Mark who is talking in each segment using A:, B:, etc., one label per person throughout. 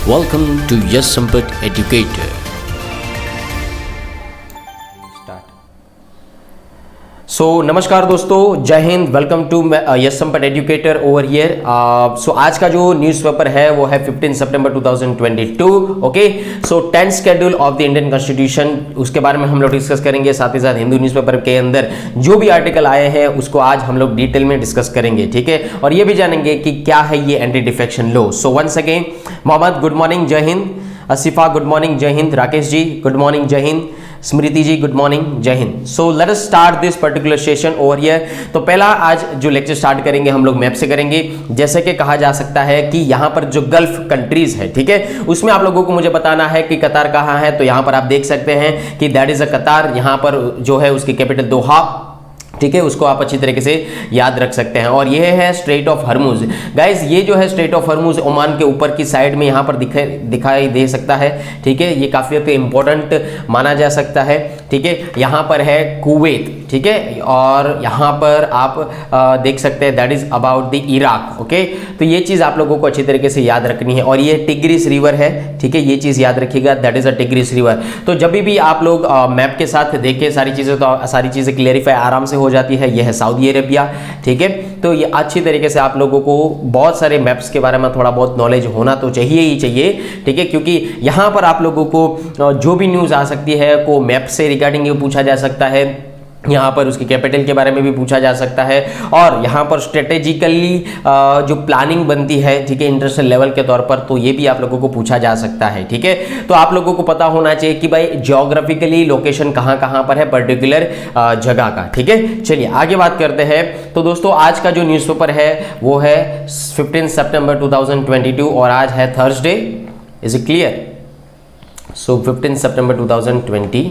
A: Welcome to Yes Sampat Educator. सो नमस्कार दोस्तों, जय हिंद। Welcome to yes Sampat educator over here. So आज का जो न्यूज़पेपर है वो है 15 सितंबर 2022। Okay, so 10th schedule of the Indian constitution, उसके बारे में हम लोग डिस्कस करेंगे। साथ ही साथ हिंदू न्यूज़पेपर के अंदर जो भी आर्टिकल आए हैं उसको आज हम लोग डिटेल में डिस्कस करेंगे, ठीक है। और ये भी जानेंगे कि क्या है ये anti defection law. So once again, Mohammed good morning, जय हिंद। असिफा गुड मॉर्निंग, जय हिंद। राकेश जी गुड मॉर्निंग, जय हिंद। स्मृति जी गुड मॉर्निंग, जय हिंद। So let us start this particular session over here. तो पहला आज जो लेक्चर स्टार्ट करेंगे हम लोग मैप से करेंगे। जैसे कि कहा जा सकता है कि यहाँ पर जो गल्फ कंट्रीज है, ठीक है, उसमें आप लोगों को मुझे बताना है कि कतार कहाँ है। तो यहाँ पर आप देख सकते हैं कि दैट इज अ कतार। यहाँ पर जो है उसकी कैपिटल दोहा, ठीक है, उसको आप अच्छी तरीके से याद रख सकते हैं। और ये है स्ट्रेट ऑफ हर्मुज। गाइज ये जो है स्ट्रेट ऑफ हर्मुज ओमान के ऊपर की साइड में यहाँ पर दिखाई दे सकता है, ठीक है। ये काफ़ी इंपॉर्टेंट माना जा सकता है, ठीक है। यहाँ पर है कुवैत, ठीक है, और यहाँ पर आप देख सकते हैं that is about the Iraq. Okay, तो ये चीज़ आप लोगों को अच्छी तरीके से याद रखनी है। और ये टिग्रिस रिवर है, ठीक है, ये चीज़ याद रखिएगा, that is a tigris river. तो जब भी आप लोग मैप के साथ देखें सारी चीज़ें, तो सारी चीज़ें क्लियरिफाई आराम से हो जाती है। यह है सऊदी अरेबिया, ठीक है। तो ये अच्छी तरीके से आप लोगों को बहुत सारे मैप्स के बारे में थोड़ा बहुत नॉलेज होना तो चाहिए ही चाहिए, ठीक है, क्योंकि यहाँ पर आप लोगों को जो भी न्यूज़ आ सकती है को मैप से रिगार्डिंग पूछा जा सकता है। यहाँ पर उसकी कैपिटल के बारे में भी पूछा जा सकता है। और यहाँ पर स्ट्रेटेजिकली जो प्लानिंग बनती है, ठीक है, इंटरनेशनल लेवल के तौर पर, तो ये भी आप लोगों को पूछा जा सकता है, ठीक है। तो आप लोगों को पता होना चाहिए कि भाई जियोग्राफिकली लोकेशन कहाँ कहाँ पर है पर्टिकुलर जगह का, ठीक है। चलिए आगे बात करते हैं। तो दोस्तों आज का जो न्यूज़पेपर है वो है 15 सितंबर 2022 और आज है थर्सडे। Is it clear? सो 15 सितंबर 2022।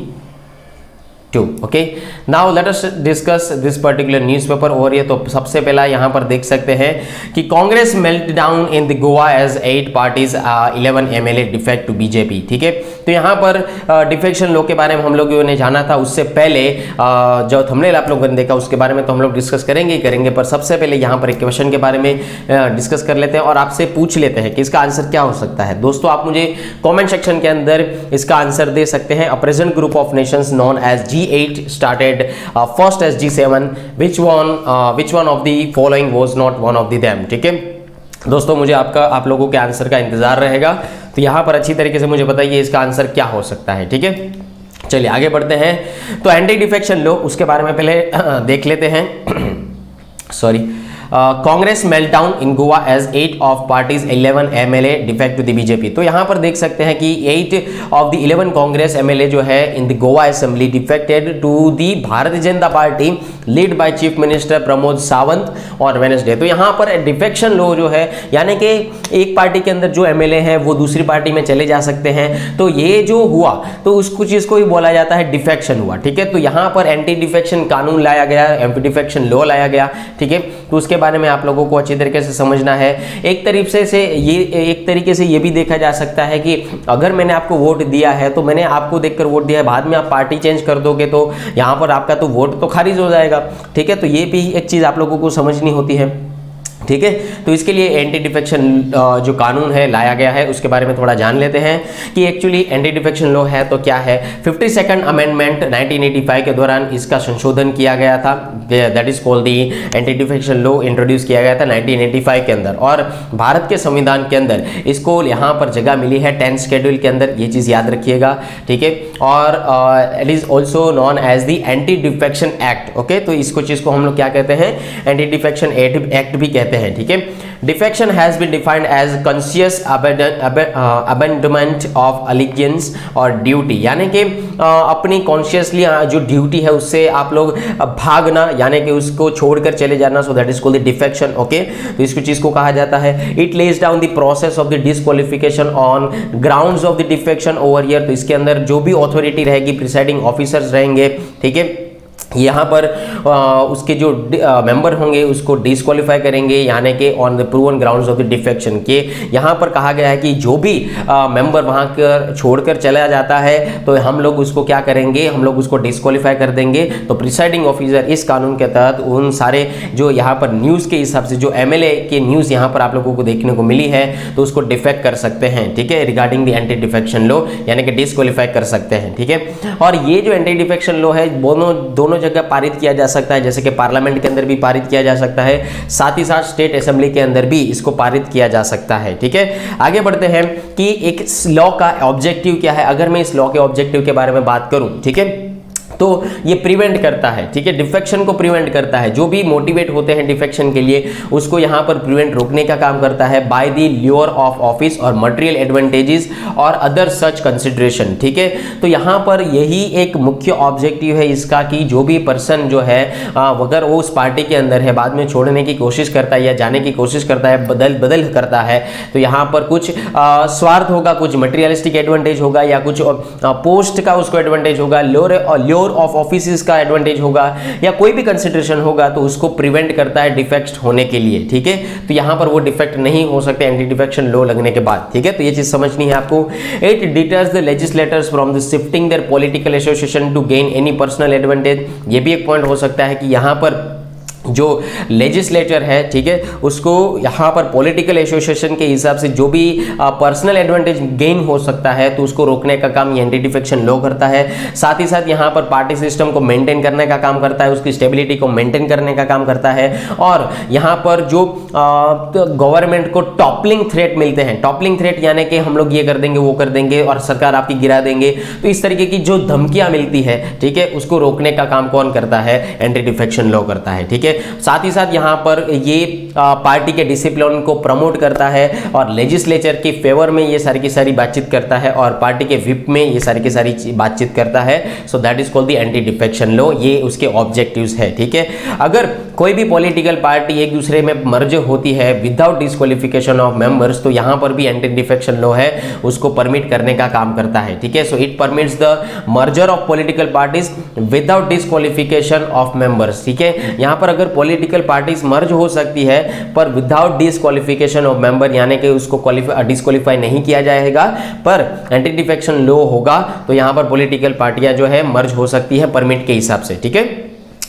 A: Okay, now let us discuss this particular newspaper. और ये तो सबसे पहला यहाँ पर देख सकते हैं कि Congress meltdown in the Goa as 8 parties 11 MLA defect to BJP, ठीक है। तो यहाँ पर डिफेक्शन लॉ के बारे में हम लोगों ने जाना था। उससे पहले जो थंबनेल आप लोगों ने देखा उसके बारे में तो हम लोग डिस्कस करेंगे ही करेंगे, पर सबसे पहले यहाँ पर एक क्वेश्चन के बारे में डिस्कस कर लेते हैं और आपसे पूछ लेते हैं कि इसका आंसर क्या हो सकता है। दोस्तों आप मुझे कॉमेंट सेक्शन के अंदर इसका आंसर दे सकते हैं। A present group of nations known as G8 started first as G7, which one of the following was not one of them, ठीक है। दोस्तों मुझे आप लोगों के आंसर का इंतजार रहेगा। तो यहाँ पर अच्छी तरीके से मुझे बताइए इसका आंसर क्या हो सकता है, ठीक है। चलिए आगे बढ़ते हैं। तो एंटी डिफेक्शन लॉ उसके बारे में पहले देख लेते हैं। Sorry, Congress meltdown in Goa as 8 of parties 11 MLA defect to the BJP. तो यहाँ पर देख सकते हैं कि 8 ऑफ द 11 कांग्रेस MLA जो है in the Goa assembly defected to the Bharatiya Janata Party led by chief minister Pramod Sawant और वेडनेसडे। तो यहाँ पर डिफेक्शन लॉ जो है यानी कि एक पार्टी के अंदर जो MLA है वो दूसरी पार्टी में चले जा सकते हैं। तो ये जो हुआ तो उसको चीज़ को ही बोला जाता है डिफेक्शन हुआ, ठीक है। तो यहाँ पर एंटी डिफेक्शन कानून लाया गया, एंटी डिफेक्शन लॉ लाया गया, ठीक है। तो उसके बारे में आप लोगों को अच्छी तरीके से समझना है। एक तरीके से ये भी देखा जा सकता है कि अगर मैंने आपको वोट दिया है तो मैंने आपको देखकर वोट दिया है, बाद में आप पार्टी चेंज कर दोगे तो यहाँ पर आपका तो वोट तो खारिज हो जाएगा, ठीक है। तो ये भी एक चीज़ आप लोगों को समझनी होती है, ठीक है। तो इसके लिए एंटी डिफेक्शन जो कानून है लाया गया है उसके बारे में थोड़ा जान लेते हैं कि एक्चुअली एंटी डिफेक्शन लॉ है तो क्या है। 52nd अमेंडमेंट 1985 के दौरान इसका संशोधन किया गया था, that is called the anti defection law introduce किया गया था 1985 के अंदर। और भारत के संविधान के अंदर इसको यहाँ पर जगह मिली है 10th शेड्यूल के अंदर, ये चीज़ याद रखिएगा, ठीक है। और it is also known as the anti defection act. Okay, तो इसको चीज़ को हम लोग क्या कहते हैं, एंटी डिफेक्शन एक्ट भी कहते हैं, ठीक है। Defection has been defined as conscious abandonment of allegiance और ड्यूटी, यानी कि अपनी कॉन्शियसली जो ड्यूटी है उससे आप लोग भागना, यानी कि उसको छोड़कर चले जाना। सो that is called the defection. Okay, तो इसको चीज को कहा जाता है। It lays down the process of the disqualification on grounds of the defection over here. तो इसके अंदर जो भी अथॉरिटी रहेगी, प्रिसाइडिंग ऑफिसर्स रहेंगे, ठीक है, यहाँ पर उसके जो मेंबर होंगे उसको डिस्क्वालीफाई करेंगे, यानी कि on the proven grounds of the defection के। यहाँ पर कहा गया है कि जो भी मेंबर वहाँ कर छोड़कर चला जाता है तो हम लोग उसको क्या करेंगे, हम लोग उसको डिस्क्वालीफाई कर देंगे। तो प्रिसाइडिंग ऑफिसर इस कानून के तहत उन सारे जो यहाँ पर न्यूज़ के हिसाब से जो एमएलए के न्यूज़ यहाँ पर आप लोगों को देखने को मिली है तो उसको डिफेक्ट कर सकते हैं, ठीक है, regarding the anti defection law, यानी कि डिस्क्वालीफाई कर सकते हैं, ठीक है। और ये जो एंटी डिफेक्शन लॉ है दोनों जगह पारित किया जा सकता है, जैसे कि पार्लियामेंट के अंदर भी पारित किया जा सकता है, साथ ही साथ स्टेट असेंबली के अंदर भी इसको पारित किया जा सकता है, ठीक है। आगे बढ़ते हैं कि एक लॉ का ऑब्जेक्टिव क्या है। अगर मैं इस लॉ के ऑब्जेक्टिव के बारे में बात करूं, ठीक है, तो ये प्रिवेंट करता है, ठीक है, डिफेक्शन को प्रिवेंट करता है। जो भी मोटिवेट होते हैं डिफेक्शन के लिए उसको यहाँ पर प्रिवेंट रोकने का काम करता है by the lure of office और मटेरियल एडवांटेजेस और अदर सच कंसिडरेशन, ठीक है। तो यहाँ पर यही एक मुख्य ऑब्जेक्टिव है इसका कि जो भी पर्सन जो है अगर वो उस पार्टी के अंदर है, बाद में छोड़ने की कोशिश करता है या जाने की कोशिश करता है, बदल करता है, तो यहाँ पर कुछ स्वार्थ होगा, कुछ मटेरियलिस्टिक एडवांटेज होगा या कुछ पोस्ट का उसको एडवांटेज होगा, ल्योर ऑफ ऑफिस का एडवांटेज होगा या कोई भी कंसिडरेशन होगा तो उसको प्रिवेंट करता है डिफेक्ट होने के लिए, ठीक है। तो यहां पर वो डिफेक्ट नहीं हो सकते एंटी डिफेक्शन लॉ लगने के बाद, ठीक है। तो ये चीज समझनी है आपको। It deters the legislators from the shifting their political association to gain any personal advantage. ये भी एक पॉइंट हो सकता है कि यहां पर जो लेजिस्लेचर है, ठीक है, उसको यहाँ पर पॉलिटिकल एसोसिएशन के हिसाब से जो भी पर्सनल एडवांटेज गेन हो सकता है तो उसको रोकने का काम ये एंटी डिफेक्शन लॉ करता है। साथ ही साथ यहाँ पर पार्टी सिस्टम को मेंटेन करने का काम करता है, उसकी स्टेबिलिटी को मेंटेन करने का काम करता है। और यहाँ पर जो गवर्नमेंट को टॉपलिंग थ्रेट मिलते हैं, टॉपलिंग थ्रेट यानी कि हम लोग ये कर देंगे वो कर देंगे और सरकार आपकी गिरा देंगे, तो इस तरीके की जो धमकियां मिलती है, ठीक है, उसको रोकने का काम कौन करता है, एंटी डिफेक्शन लॉ करता है, ठीक है। साथ ही साथ यहाँ पर ये पार्टी के डिसिप्लिन को प्रमोट करता है और लेजिस्लेचर के फेवर में ये सारी की सारी बातचीत करता है और पार्टी के विप में ये सारी की सारी बातचीत करता है। So that is called the anti defection law. ये उसके ऑब्जेक्टिव्स है, ठीक है। अगर कोई भी पॉलिटिकल पार्टी एक दूसरे में मर्ज होती है विदाउट डिस्क्वालिफिकेशन ऑफ मेंबर्स, तो यहाँ पर भी एंटी डिफेक्शन लॉ है उसको परमिट करने का काम करता है, ठीक है। So it permits the merger of political parties without disqualification of members, ठीक है। यहाँ पर अगर पॉलिटिकल पार्टीज मर्ज हो सकती है पर विदाउट डिस्क्वालिफिकेशन ऑफ मेंबर, यानी कि उसको डिस्क्वालीफाई नहीं किया जाएगा पर एंटी डिफेक्शन लॉ होगा, तो यहाँ पर पॉलिटिकल पार्टियां जो है मर्ज हो सकती है परमिट के हिसाब से, ठीक है।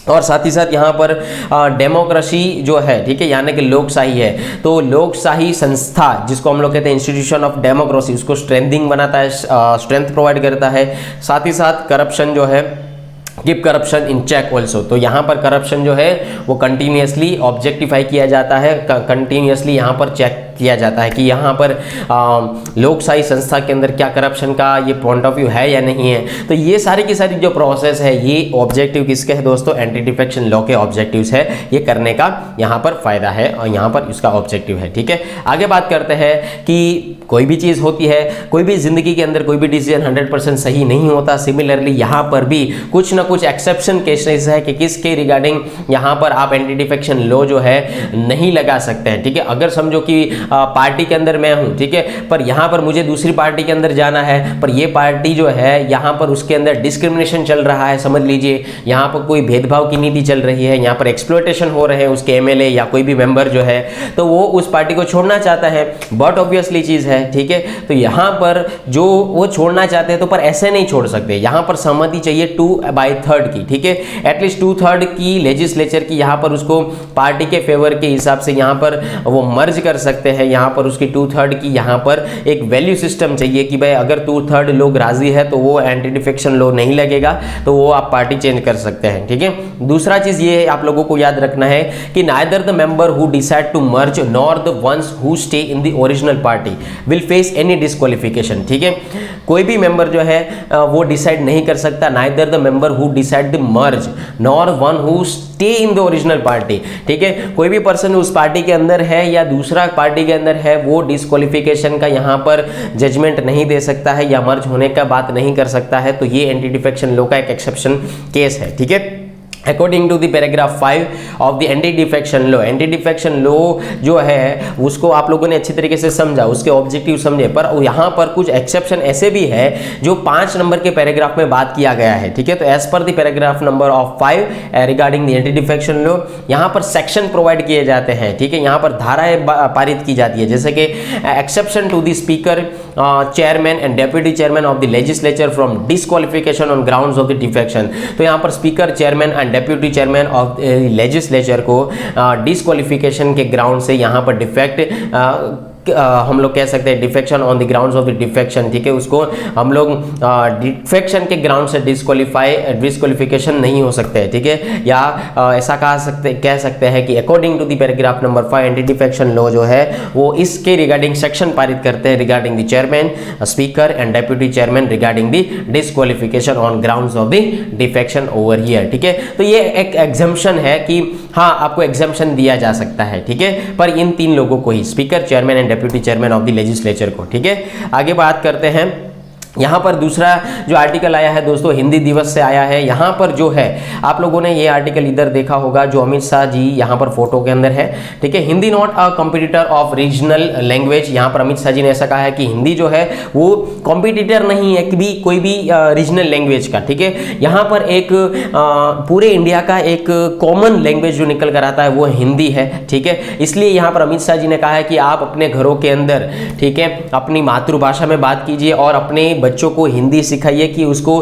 A: और साथ ही साथ यहाँ पर डेमोक्रेसी जो है, ठीक है, यानी कि लोकशाही है, तो लोकशाही संस्था जिसको हम लोग कहते हैं इंस्टीट्यूशन ऑफ डेमोक्रेसी, उसको स्ट्रेंथिंग बनाता है, स्ट्रेंथ प्रोवाइड करता है। साथ ही साथ करप्शन जो है, keep corruption in check also, तो यहाँ पर करप्शन जो है वो कंटिन्यूसली ऑब्जेक्टिफाई किया जाता है, कंटिन्यूसली यहाँ पर चेक किया जाता है कि यहाँ पर लोकशाही संस्था के अंदर क्या करप्शन का ये पॉइंट ऑफ व्यू है या नहीं है। तो ये सारी की सारी जो प्रोसेस है ये ऑब्जेक्टिव किसके है दोस्तों, एंटी डिफेक्शन लॉ के ऑब्जेक्टिव्स है, ये करने का यहाँ पर फायदा है और यहाँ पर इसका ऑब्जेक्टिव है, ठीक है। आगे बात करते हैं कि कोई भी चीज़ होती है, कोई भी जिंदगी के अंदर कोई भी डिसीजन 100% सही नहीं होता। सिमिलरली यहाँ पर भी कुछ ना कुछ एक्सेप्शन केसेस है कि किसके रिगार्डिंग यहाँ पर आप एंटी डिफेक्शन लॉ जो है नहीं लगा सकते हैं, ठीक है। अगर समझो कि पार्टी के अंदर मैं हूँ, ठीक है, पर यहाँ पर मुझे दूसरी पार्टी के अंदर जाना है, पर ये पार्टी जो है यहाँ पर उसके अंदर डिस्क्रिमिनेशन चल रहा है, समझ लीजिए यहाँ पर कोई भेदभाव की नीति चल रही है, यहाँ पर एक्सप्लॉयटेशन हो रहे हैं उसके एमएलए या कोई भी मेंबर जो है, तो वो उस पार्टी को छोड़ना चाहता है, बहुत ऑब्वियसली चीज़ है, ठीक है। तो यहाँ पर जो वो छोड़ना चाहते हैं तो पर ऐसे नहीं छोड़ सकते, यहाँ पर सहमति चाहिए 2/3 की, ठीक है, एटलीस्ट 2/3 की लेजिस्लेचर की, यहाँ पर उसको पार्टी के फेवर के हिसाब से यहाँ पर वो मर्ज कर सकते हैं। यहाँ पर उसकी 2/3 की यहाँ पर एक वैल्यू सिस्टम चाहिए कि भाई अगर 2/3 लोग राजी है तो वो एंटी डिफेक्शन लॉ नहीं लगेगा, तो वो आप पार्टी चेंज कर सकते हैं, ठीक है। दूसरा चीज ये आप लोगों को याद रखना है कि neither the member who decide to merge nor the ones who stay in the original party will face any disqualification, ठीक है। कोई भी मेंबर जो है वो डिसाइड नहीं कर सकता, neither the member who decide the merge nor one who stay in the original party, ठीक है। कोई भी पर्सन उस पार्टी के अंदर है या दूसरा पार्टी के अंदर है वो डिस्क्वालिफिकेशन का यहाँ पर जजमेंट नहीं दे सकता है या मर्ज होने का बात नहीं कर सकता है, तो ये एंटी डिफेक्शन लॉ का एक एक्सेप्शन केस है, ठीक है। According to the paragraph 5 of the anti defection law. Anti defection law जो है उसको आप लोगों ने अच्छी तरीके से समझा, उसके ऑब्जेक्टिव समझे, पर यहाँ पर कुछ एक्सेप्शन ऐसे भी है जो 5 नंबर के पैराग्राफ में बात किया गया है, ठीक है। तो as per the paragraph number of 5 regarding the anti defection law, यहाँ पर सेक्शन प्रोवाइड किए जाते हैं, ठीक है। यहाँ पर धाराएं पारित की जाती है, जैसे कि exception to the speaker, chairman and deputy chairman of the legislature from disqualification on grounds of the defection. तो यहाँ पर speaker, chairman and deputy chairman of legislature को डिस्क्वालिफिकेशन के ग्राउंड से यहाँ पर डिफेक्ट हम लोग कह सकते हैं defection on the grounds of the defection, ठीक है। उसको हम लोग डिफेक्शन के ग्राउंड से डिस्क्वालिफिकेशन नहीं हो सकते हैं, ठीक है। या ऐसा कह सकते हैं कि according to the paragraph number 5 anti defection law जो है वो इसके रिगार्डिंग सेक्शन पारित करते हैं regarding the chairman, speaker and deputy chairman regarding the disqualification on grounds of the defection over here, ठीक है। तो ये एक एग्जम्पशन है कि हाँ आपको एग्जम्पशन दिया जा सकता है, ठीक है, पर इन 3 लोगों को ही, speaker, chairman and deputy chairman of the legislature को, ठीक है। आगे बात करते हैं, यहाँ पर दूसरा जो आर्टिकल आया है दोस्तों हिंदी दिवस से आया है। यहाँ पर जो है आप लोगों ने ये आर्टिकल इधर देखा होगा जो अमित शाह जी यहाँ पर फोटो के अंदर है, ठीक है। Hindi not a competitor of regional language, यहाँ पर अमित शाह जी ने ऐसा कहा है कि हिंदी जो है वो कॉम्पिटिटर नहीं है कि भी कोई भी रीजनल लैंग्वेज का, ठीक है। यहाँ पर एक पूरे इंडिया का एक कॉमन लैंग्वेज जो निकल कर आता है वो हिंदी है, ठीक है। इसलिए यहाँ पर अमित शाह जी ने कहा है कि आप अपने घरों के अंदर, ठीक है, अपनी मातृभाषा में बात कीजिए और अपने बच्चों को हिंदी सिखाइए कि उसको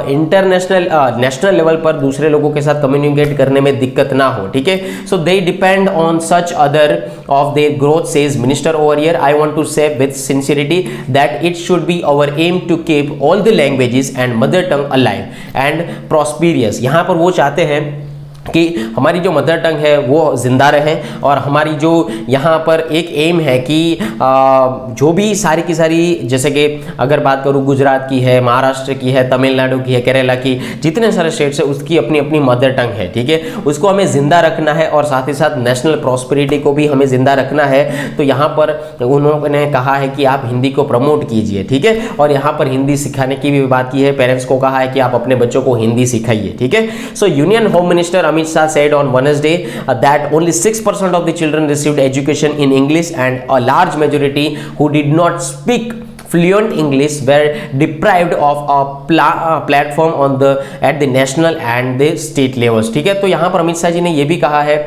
A: इंटरनेशनल नेशनल लेवल पर दूसरे लोगों के साथ कम्युनिकेट करने में दिक्कत ना हो, ठीक है। So they depend on such other of their growth says minister over here. I want to say with sincerity that it should be our aim to keep all the languages and mother tongue alive and prosperous. यहाँ पर वो चाहते हैं कि हमारी जो mother tongue है वो जिंदा रहे और हमारी जो यहाँ पर एक एम है कि जो भी सारी की सारी, जैसे कि अगर बात करूँ गुजरात की है, महाराष्ट्र की है, तमिलनाडु की है, केरला की, जितने सारे स्टेट्स है उसकी अपनी अपनी मदर टंग है, ठीक है। उसको हमें जिंदा रखना है और साथ ही साथ नेशनल प्रॉस्पेरिटी को भी हमें जिंदा रखना है। तो यहाँ पर उन्होंने कहा है कि आप हिंदी को प्रमोट कीजिए, ठीक है। और यहाँ पर हिंदी सिखाने की भी बात की है, पेरेंट्स को कहा है कि आप अपने बच्चों को हिंदी सिखाइए, ठीक है। सो union home minister Amit Shah said on Wednesday that only 6% of the children received education in English and a large majority who did not speak fluent English were deprived of a platform on at the national and the state levels, ठीक है। तो यहाँ पर अमित शाह जी ने ये भी कहा है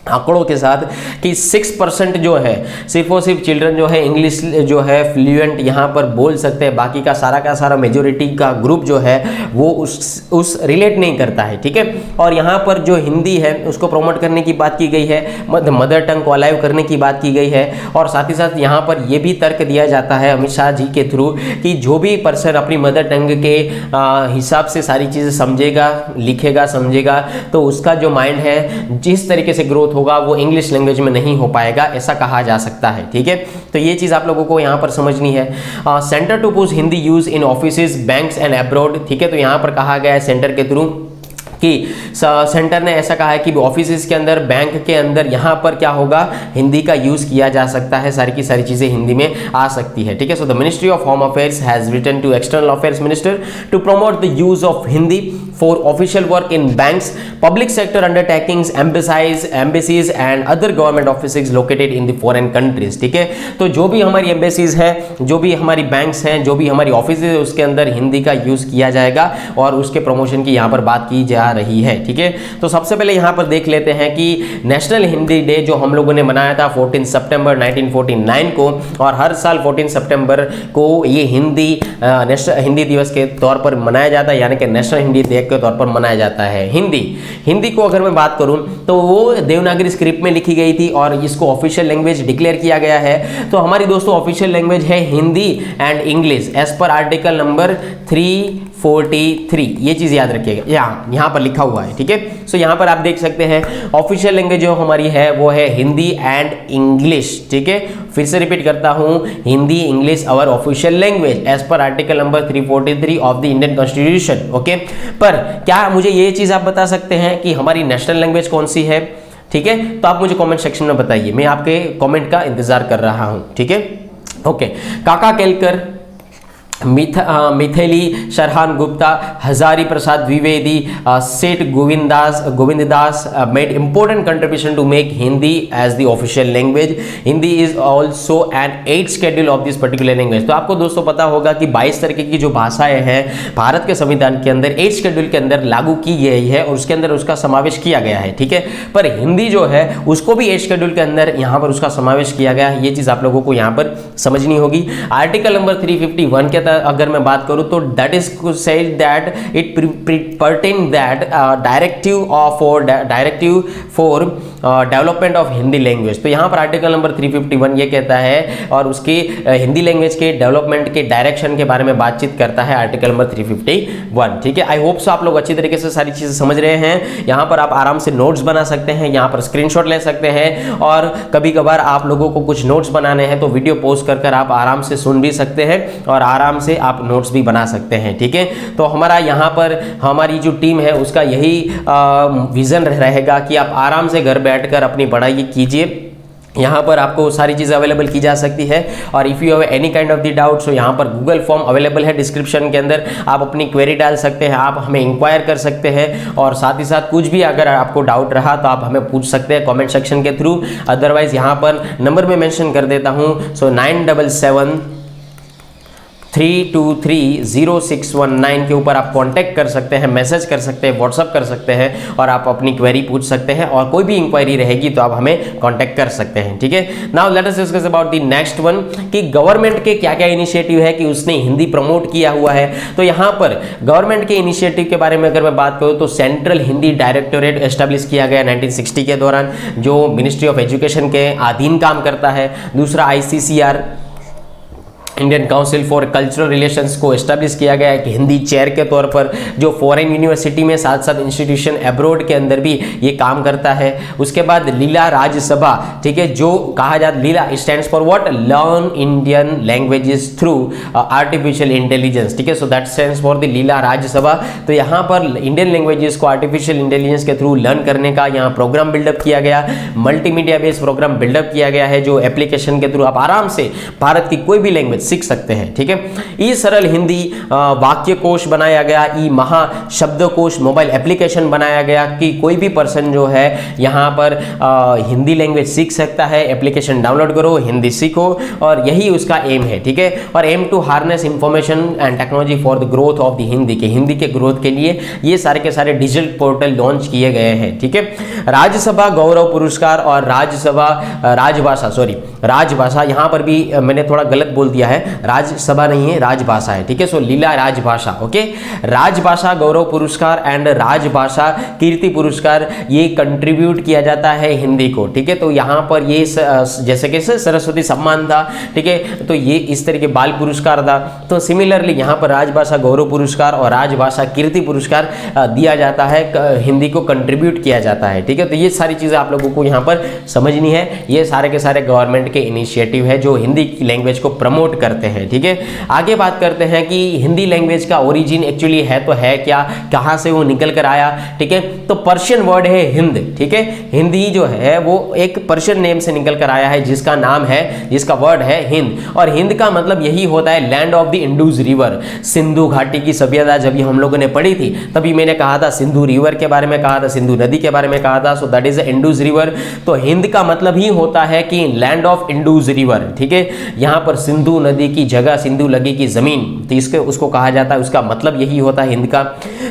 A: आंकड़ों के साथ कि 6% जो है सिर्फ और सिर्फ चिल्ड्रन जो है इंग्लिश जो है फ्लुएंट यहाँ पर बोल सकते हैं, बाकी का सारा मेजोरिटी का ग्रुप जो है वो उस रिलेट नहीं करता है, ठीक है। और यहाँ पर जो हिंदी है उसको प्रमोट करने की बात की गई है, मदर टंग को अलाइव करने की बात की गई है। और साथ ही साथ यहाँ पर ये भी तर्क दिया जाता है अमित शाह जी के थ्रू कि जो भी पर्सन अपनी मदर टंग के हिसाब से सारी चीज़ें समझेगा, लिखेगा, समझेगा, तो उसका जो माइंड है जिस तरीके से ग्रोथ होगा वो इंग्लिश लैंग्वेज में नहीं हो पाएगा, ऐसा कहा जा सकता है, ठीक है। तो ये चीज आप लोगों को यहाँ पर समझनी है। Centre to push Hindi use in offices, banks and abroad, ठीक है। तो यहाँ पर कहा गया है सेंटर के थ्रू कि सेंटर ने ऐसा कहा है कि ऑफिसेज के अंदर, बैंक के अंदर यहाँ पर क्या होगा, हिंदी का यूज किया जा सकता है, सारी की सारी चीजें हिंदी में आ सकती है, ठीक है। So the ministry of home affairs has written to external affairs minister to promote the use of Hindi for official work in banks, public sector undertakings, embassies and other government offices located in the foreign countries, ठीक है। तो जो भी हमारी embassies है, जो भी हमारी बैंक्स हैं, जो भी हमारी ऑफिस है, उसके अंदर हिंदी का यूज किया जाएगा और उसके प्रमोशन की यहाँ पर बात की जा रही है, ठीक है। तो सबसे पहले यहाँ पर देख लेते हैं कि नेशनल हिंदी डे जो हम लोगों ने मनाया था 14 सितंबर 1949 को, और हर साल 14 सितंबर को ये नेशनल हिंदी दिवस के तौर पर मनाया जाता है, यानी कि नेशनल हिंदी डे के तौर पर मनाया जाता है। हिंदी को अगर मैं बात करूं तो वो देवनागरी स्क्रिप्ट में लिखी गई थी और इसको ऑफिशियल लैंग्वेज डिक्लेयर किया गया है। तो हमारी दोस्तों ऑफिशियल लैंग्वेज है Hindi and English as per article number 343, ये चीज याद रखिएगा, यहाँ पर लिखा हुआ है, ठीक है। सो यहाँ पर आप देख सकते हैं ऑफिशियल लैंग्वेज जो हमारी है वो है हिंदी एंड इंग्लिश, ठीक है। फिर से रिपीट करता हूँ, Hindi English our official language as per article number 343 of the Indian constitution, okay. पर क्या मुझे ये चीज आप बता सकते हैं कि हमारी नेशनल लैंग्वेज कौन सी है, ठीक है। तो आप मुझे कमेंट सेक्शन में बताइए, मैं आपके कमेंट का इंतजार कर रहा हूं, ठीक है, ओके। काका केलकर मिथिली शरहान गुप्ता, हजारी प्रसाद द्विवेदी, सेठ Govinddas made important contribution to make Hindi as the official language. Hindi is also an 8th schedule of this particular language. तो आपको दोस्तों पता होगा कि 22 तरीके की जो भाषाएं हैं भारत के संविधान के अंदर 8th शेड्यूल के अंदर लागू की गई है और उसके अंदर उसका समावेश किया गया है, ठीक है। पर हिंदी जो है उसको भी 8th शेड्यूल के अंदर यहाँ पर उसका समावेश किया गया है, ये चीज़ आप लोगों को यहाँ पर समझनी होगी। आर्टिकल नंबर 351 के अगर मैं बात करूं तो that is said that it pertain that directive for development of Hindi language. तो यहाँ पर आर्टिकल नंबर 351 ये कहता है और उसके हिंदी लैंग्वेज के डेवलपमेंट के डायरेक्शन के बारे में बातचीत करता है आर्टिकल नंबर 351, ठीक है। आई होप सो आप लोग अच्छी तरीके से सारी चीज़ें समझ रहे हैं। यहाँ पर आप आराम से नोट्स बना सकते हैं, यहाँ पर स्क्रीनशॉट ले सकते हैं और कभी कभार आप लोगों को कुछ नोट्स बनाने हैं तो वीडियो पॉज कर आप आराम से सुन भी सकते हैं और आराम से आप नोट्स भी बना सकते हैं, ठीक है। तो हमारा यहाँ पर हमारी जो टीम है उसका यही विजन रहेगा कि आप आराम से घर बैठकर अपनी पढ़ाई कीजिए। यहाँ पर आपको सारी चीज़ें अवेलेबल की जा सकती है और if you have any kind of the doubt so यहाँ पर गूगल फॉर्म अवेलेबल है डिस्क्रिप्शन के अंदर, आप अपनी क्वेरी डाल सकते हैं, आप हमें इंक्वायर कर सकते हैं और साथ ही साथ कुछ भी अगर आपको डाउट रहा तो आप हमें पूछ सकते हैं कमेंट सेक्शन के थ्रू। अदरवाइज यहाँ पर नंबर में मेंशन कर देता हूँ, सो 9773230619 के ऊपर आप कांटेक्ट कर सकते हैं, मैसेज कर सकते हैं, व्हाट्सअप कर सकते हैं और आप अपनी क्वेरी पूछ सकते हैं और कोई भी इंक्वायरी रहेगी तो आप हमें कांटेक्ट कर सकते हैं, ठीक है। Now let us discuss about the next one कि गवर्नमेंट के क्या क्या इनिशिएटिव है कि उसने हिंदी प्रमोट किया हुआ है। तो यहाँ पर गवर्नमेंट के इनिशिएटिव के बारे में अगर मैं बात करूँ तो सेंट्रल हिंदी डायरेक्टोरेट एस्टेब्लिश किया गया 1960 के दौरान, जो मिनिस्ट्री ऑफ एजुकेशन के अधीन काम करता है। दूसरा ICCR Indian council for cultural relations को एस्टैब्लिश किया गया है कि हिंदी चेयर के तौर पर, जो फॉरेन यूनिवर्सिटी में साथ साथ इंस्टीट्यूशन अब्रॉड के अंदर भी ये काम करता है। उसके बाद लीला राज्यसभा, ठीक है, जो कहा जाता Lila stands for what, learn Indian languages through artificial intelligence, ठीक है। So that stands for the Lila Rajya Sabha. तो यहाँ पर इंडियन लैंग्वेजेस को आर्टिफिशियल इंटेलिजेंस के थ्रू लर्न करने का यहाँ प्रोग्राम बिल्डअप किया गया, मल्टीमीडिया बेस्ड प्रोग्राम बिल्डअप किया गया है, जो एप्लीकेशन के थ्रू आप आराम से भारत की कोई भी लैंग्वेज सीख सकते हैं, ठीक है। ई सरल हिंदी वाक्य कोश बनाया गया, ई महा शब्दकोश मोबाइल एप्लीकेशन बनाया गया कि कोई भी पर्सन जो है यहाँ पर हिंदी लैंग्वेज सीख सकता है। एप्लीकेशन डाउनलोड करो, हिंदी सीखो और यही उसका एम है, ठीक है। और aim to harness information and technology for the growth of the Hindi के ग्रोथ के लिए ये सारे के सारे डिजिटल पोर्टल लॉन्च किए गए हैं, ठीक है। राज्यसभा गौरव पुरस्कार और राज्यसभा राजभाषा, यहाँ पर भी मैंने थोड़ा गलत बोल दिया है, राज्यसभा नहीं है, राजभाषा है, ठीक है। सो लीला राजभाषा, ओके। राजभाषा गौरव पुरस्कार एंड राजभाषा कीर्ति पुरस्कार ये कंट्रीब्यूट किया जाता है हिंदी को, ठीक है। तो यहाँ पर ये जैसे कि सरस्वती सम्मान था, ठीक है, तो ये इस तरह के बाल पुरस्कार था। तो सिमिलरली यहाँ पर राजभाषा गौरव पुरस्कार और राजभाषा कीर्ति पुरस्कार दिया जाता है, हिंदी को कंट्रीब्यूट किया जाता है, ठीक है। तो ये सारी चीज़ें आप लोगों को यहाँ पर समझनी है। ये सारे के सारे गवर्नमेंट के इनिशिएटिव है जो हिंदी लैंग्वेज को प्रमोट करते हैं, ठीक है। आगे बात करते हैं कि हिंदी लैंग्वेज का ओरिजिन एक्चुअली है तो है क्या, कहाँ से वो निकल कर आया, ठीक है। तो पर्शियन वर्ड है हिंद, ठीक है। हिंदी जो है वो एक पर्शियन नेम से निकल कर आया है जिसका नाम है, जिसका वर्ड है हिंद। और हिंद का मतलब यही होता है land of the Indus river. Sindhu घाटी की सभ्यता जब हम लोगों ने पढ़ी थी तभी मैंने कहा था, सिंधु रिवर के बारे में कहा था, सिंधु नदी के बारे में कहा था। सो दैट इज इंडस रिवर। तो हिंद का मतलब ही होता है कि लैंड ऑफ इंडस रिवर, ठीक है। यहाँ पर सिंधु नदी की जगह, सिंधु लगी की जमीन, तो इसके उसको कहा जाता है, उसका मतलब यही होता है हिंद का।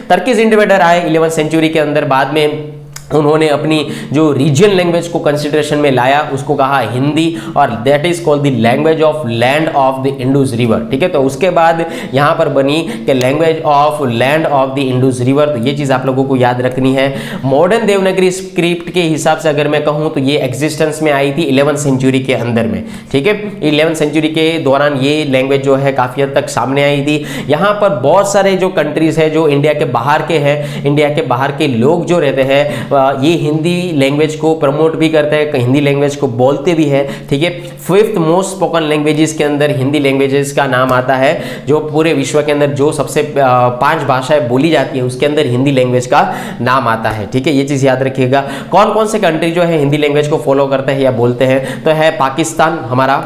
A: टर्किश इंडिविडर आए 11वीं सेंचुरी के अंदर, बाद में उन्होंने अपनी जो रीजन लैंग्वेज को कंसिडरेशन में लाया, उसको कहा हिंदी, और that is called the language of land of the Indus river, ठीक है। तो उसके बाद यहाँ पर बनी कि language of land of the Indus river. तो ये चीज़ आप लोगों को याद रखनी है। मॉडर्न देवनागरी स्क्रिप्ट के हिसाब से अगर मैं कहूँ तो ये एग्जिस्टेंस में आई थी 11वीं सेंचुरी के अंदर में, ठीक है। 11वीं सेंचुरी के दौरान ये लैंग्वेज जो है काफ़ी हद तक सामने आई थी। यहाँ पर बहुत सारे जो कंट्रीज है जो इंडिया के बाहर के हैं, इंडिया के बाहर के लोग जो रहते हैं ये हिंदी लैंग्वेज को प्रमोट भी करते हैं, हिंदी लैंग्वेज को बोलते भी है, ठीक है। 5th मोस्ट स्पोकन लैंग्वेजेस के अंदर हिंदी लैंग्वेजेस का नाम आता है। जो पूरे विश्व के अंदर जो सबसे 5 भाषाएं बोली जाती है उसके अंदर हिंदी लैंग्वेज का नाम आता है, ठीक है। ये चीज़ याद रखिएगा। कौन कौन से कंट्री जो है हिंदी लैंग्वेज को फॉलो करते हैं या बोलते हैं, तो है पाकिस्तान हमारा,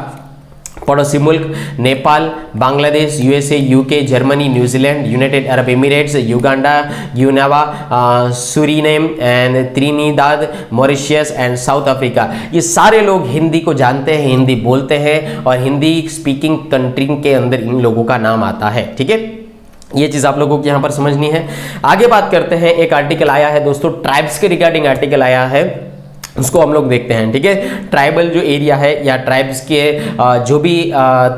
A: पड़ोसी मुल्क Nepal, Bangladesh, USA, UK, Germany, New Zealand, United Arab Emirates, Uganda, Guyana, Suriname and Trinidad, Mauritius and South Africa. ये सारे लोग हिंदी को जानते हैं, हिंदी बोलते हैं और हिंदी स्पीकिंग कंट्री के अंदर इन लोगों का नाम आता है। ठीक है, ये चीज़ आप लोगों को यहाँ पर समझनी है। आगे बात करते हैं, एक आर्टिकल आया है दोस्तों, ट्राइब्स के रिगार्डिंग आर्टिकल आया है, उसको हम लोग देखते हैं। ठीक है, ट्राइबल जो एरिया है या ट्राइब्स के जो भी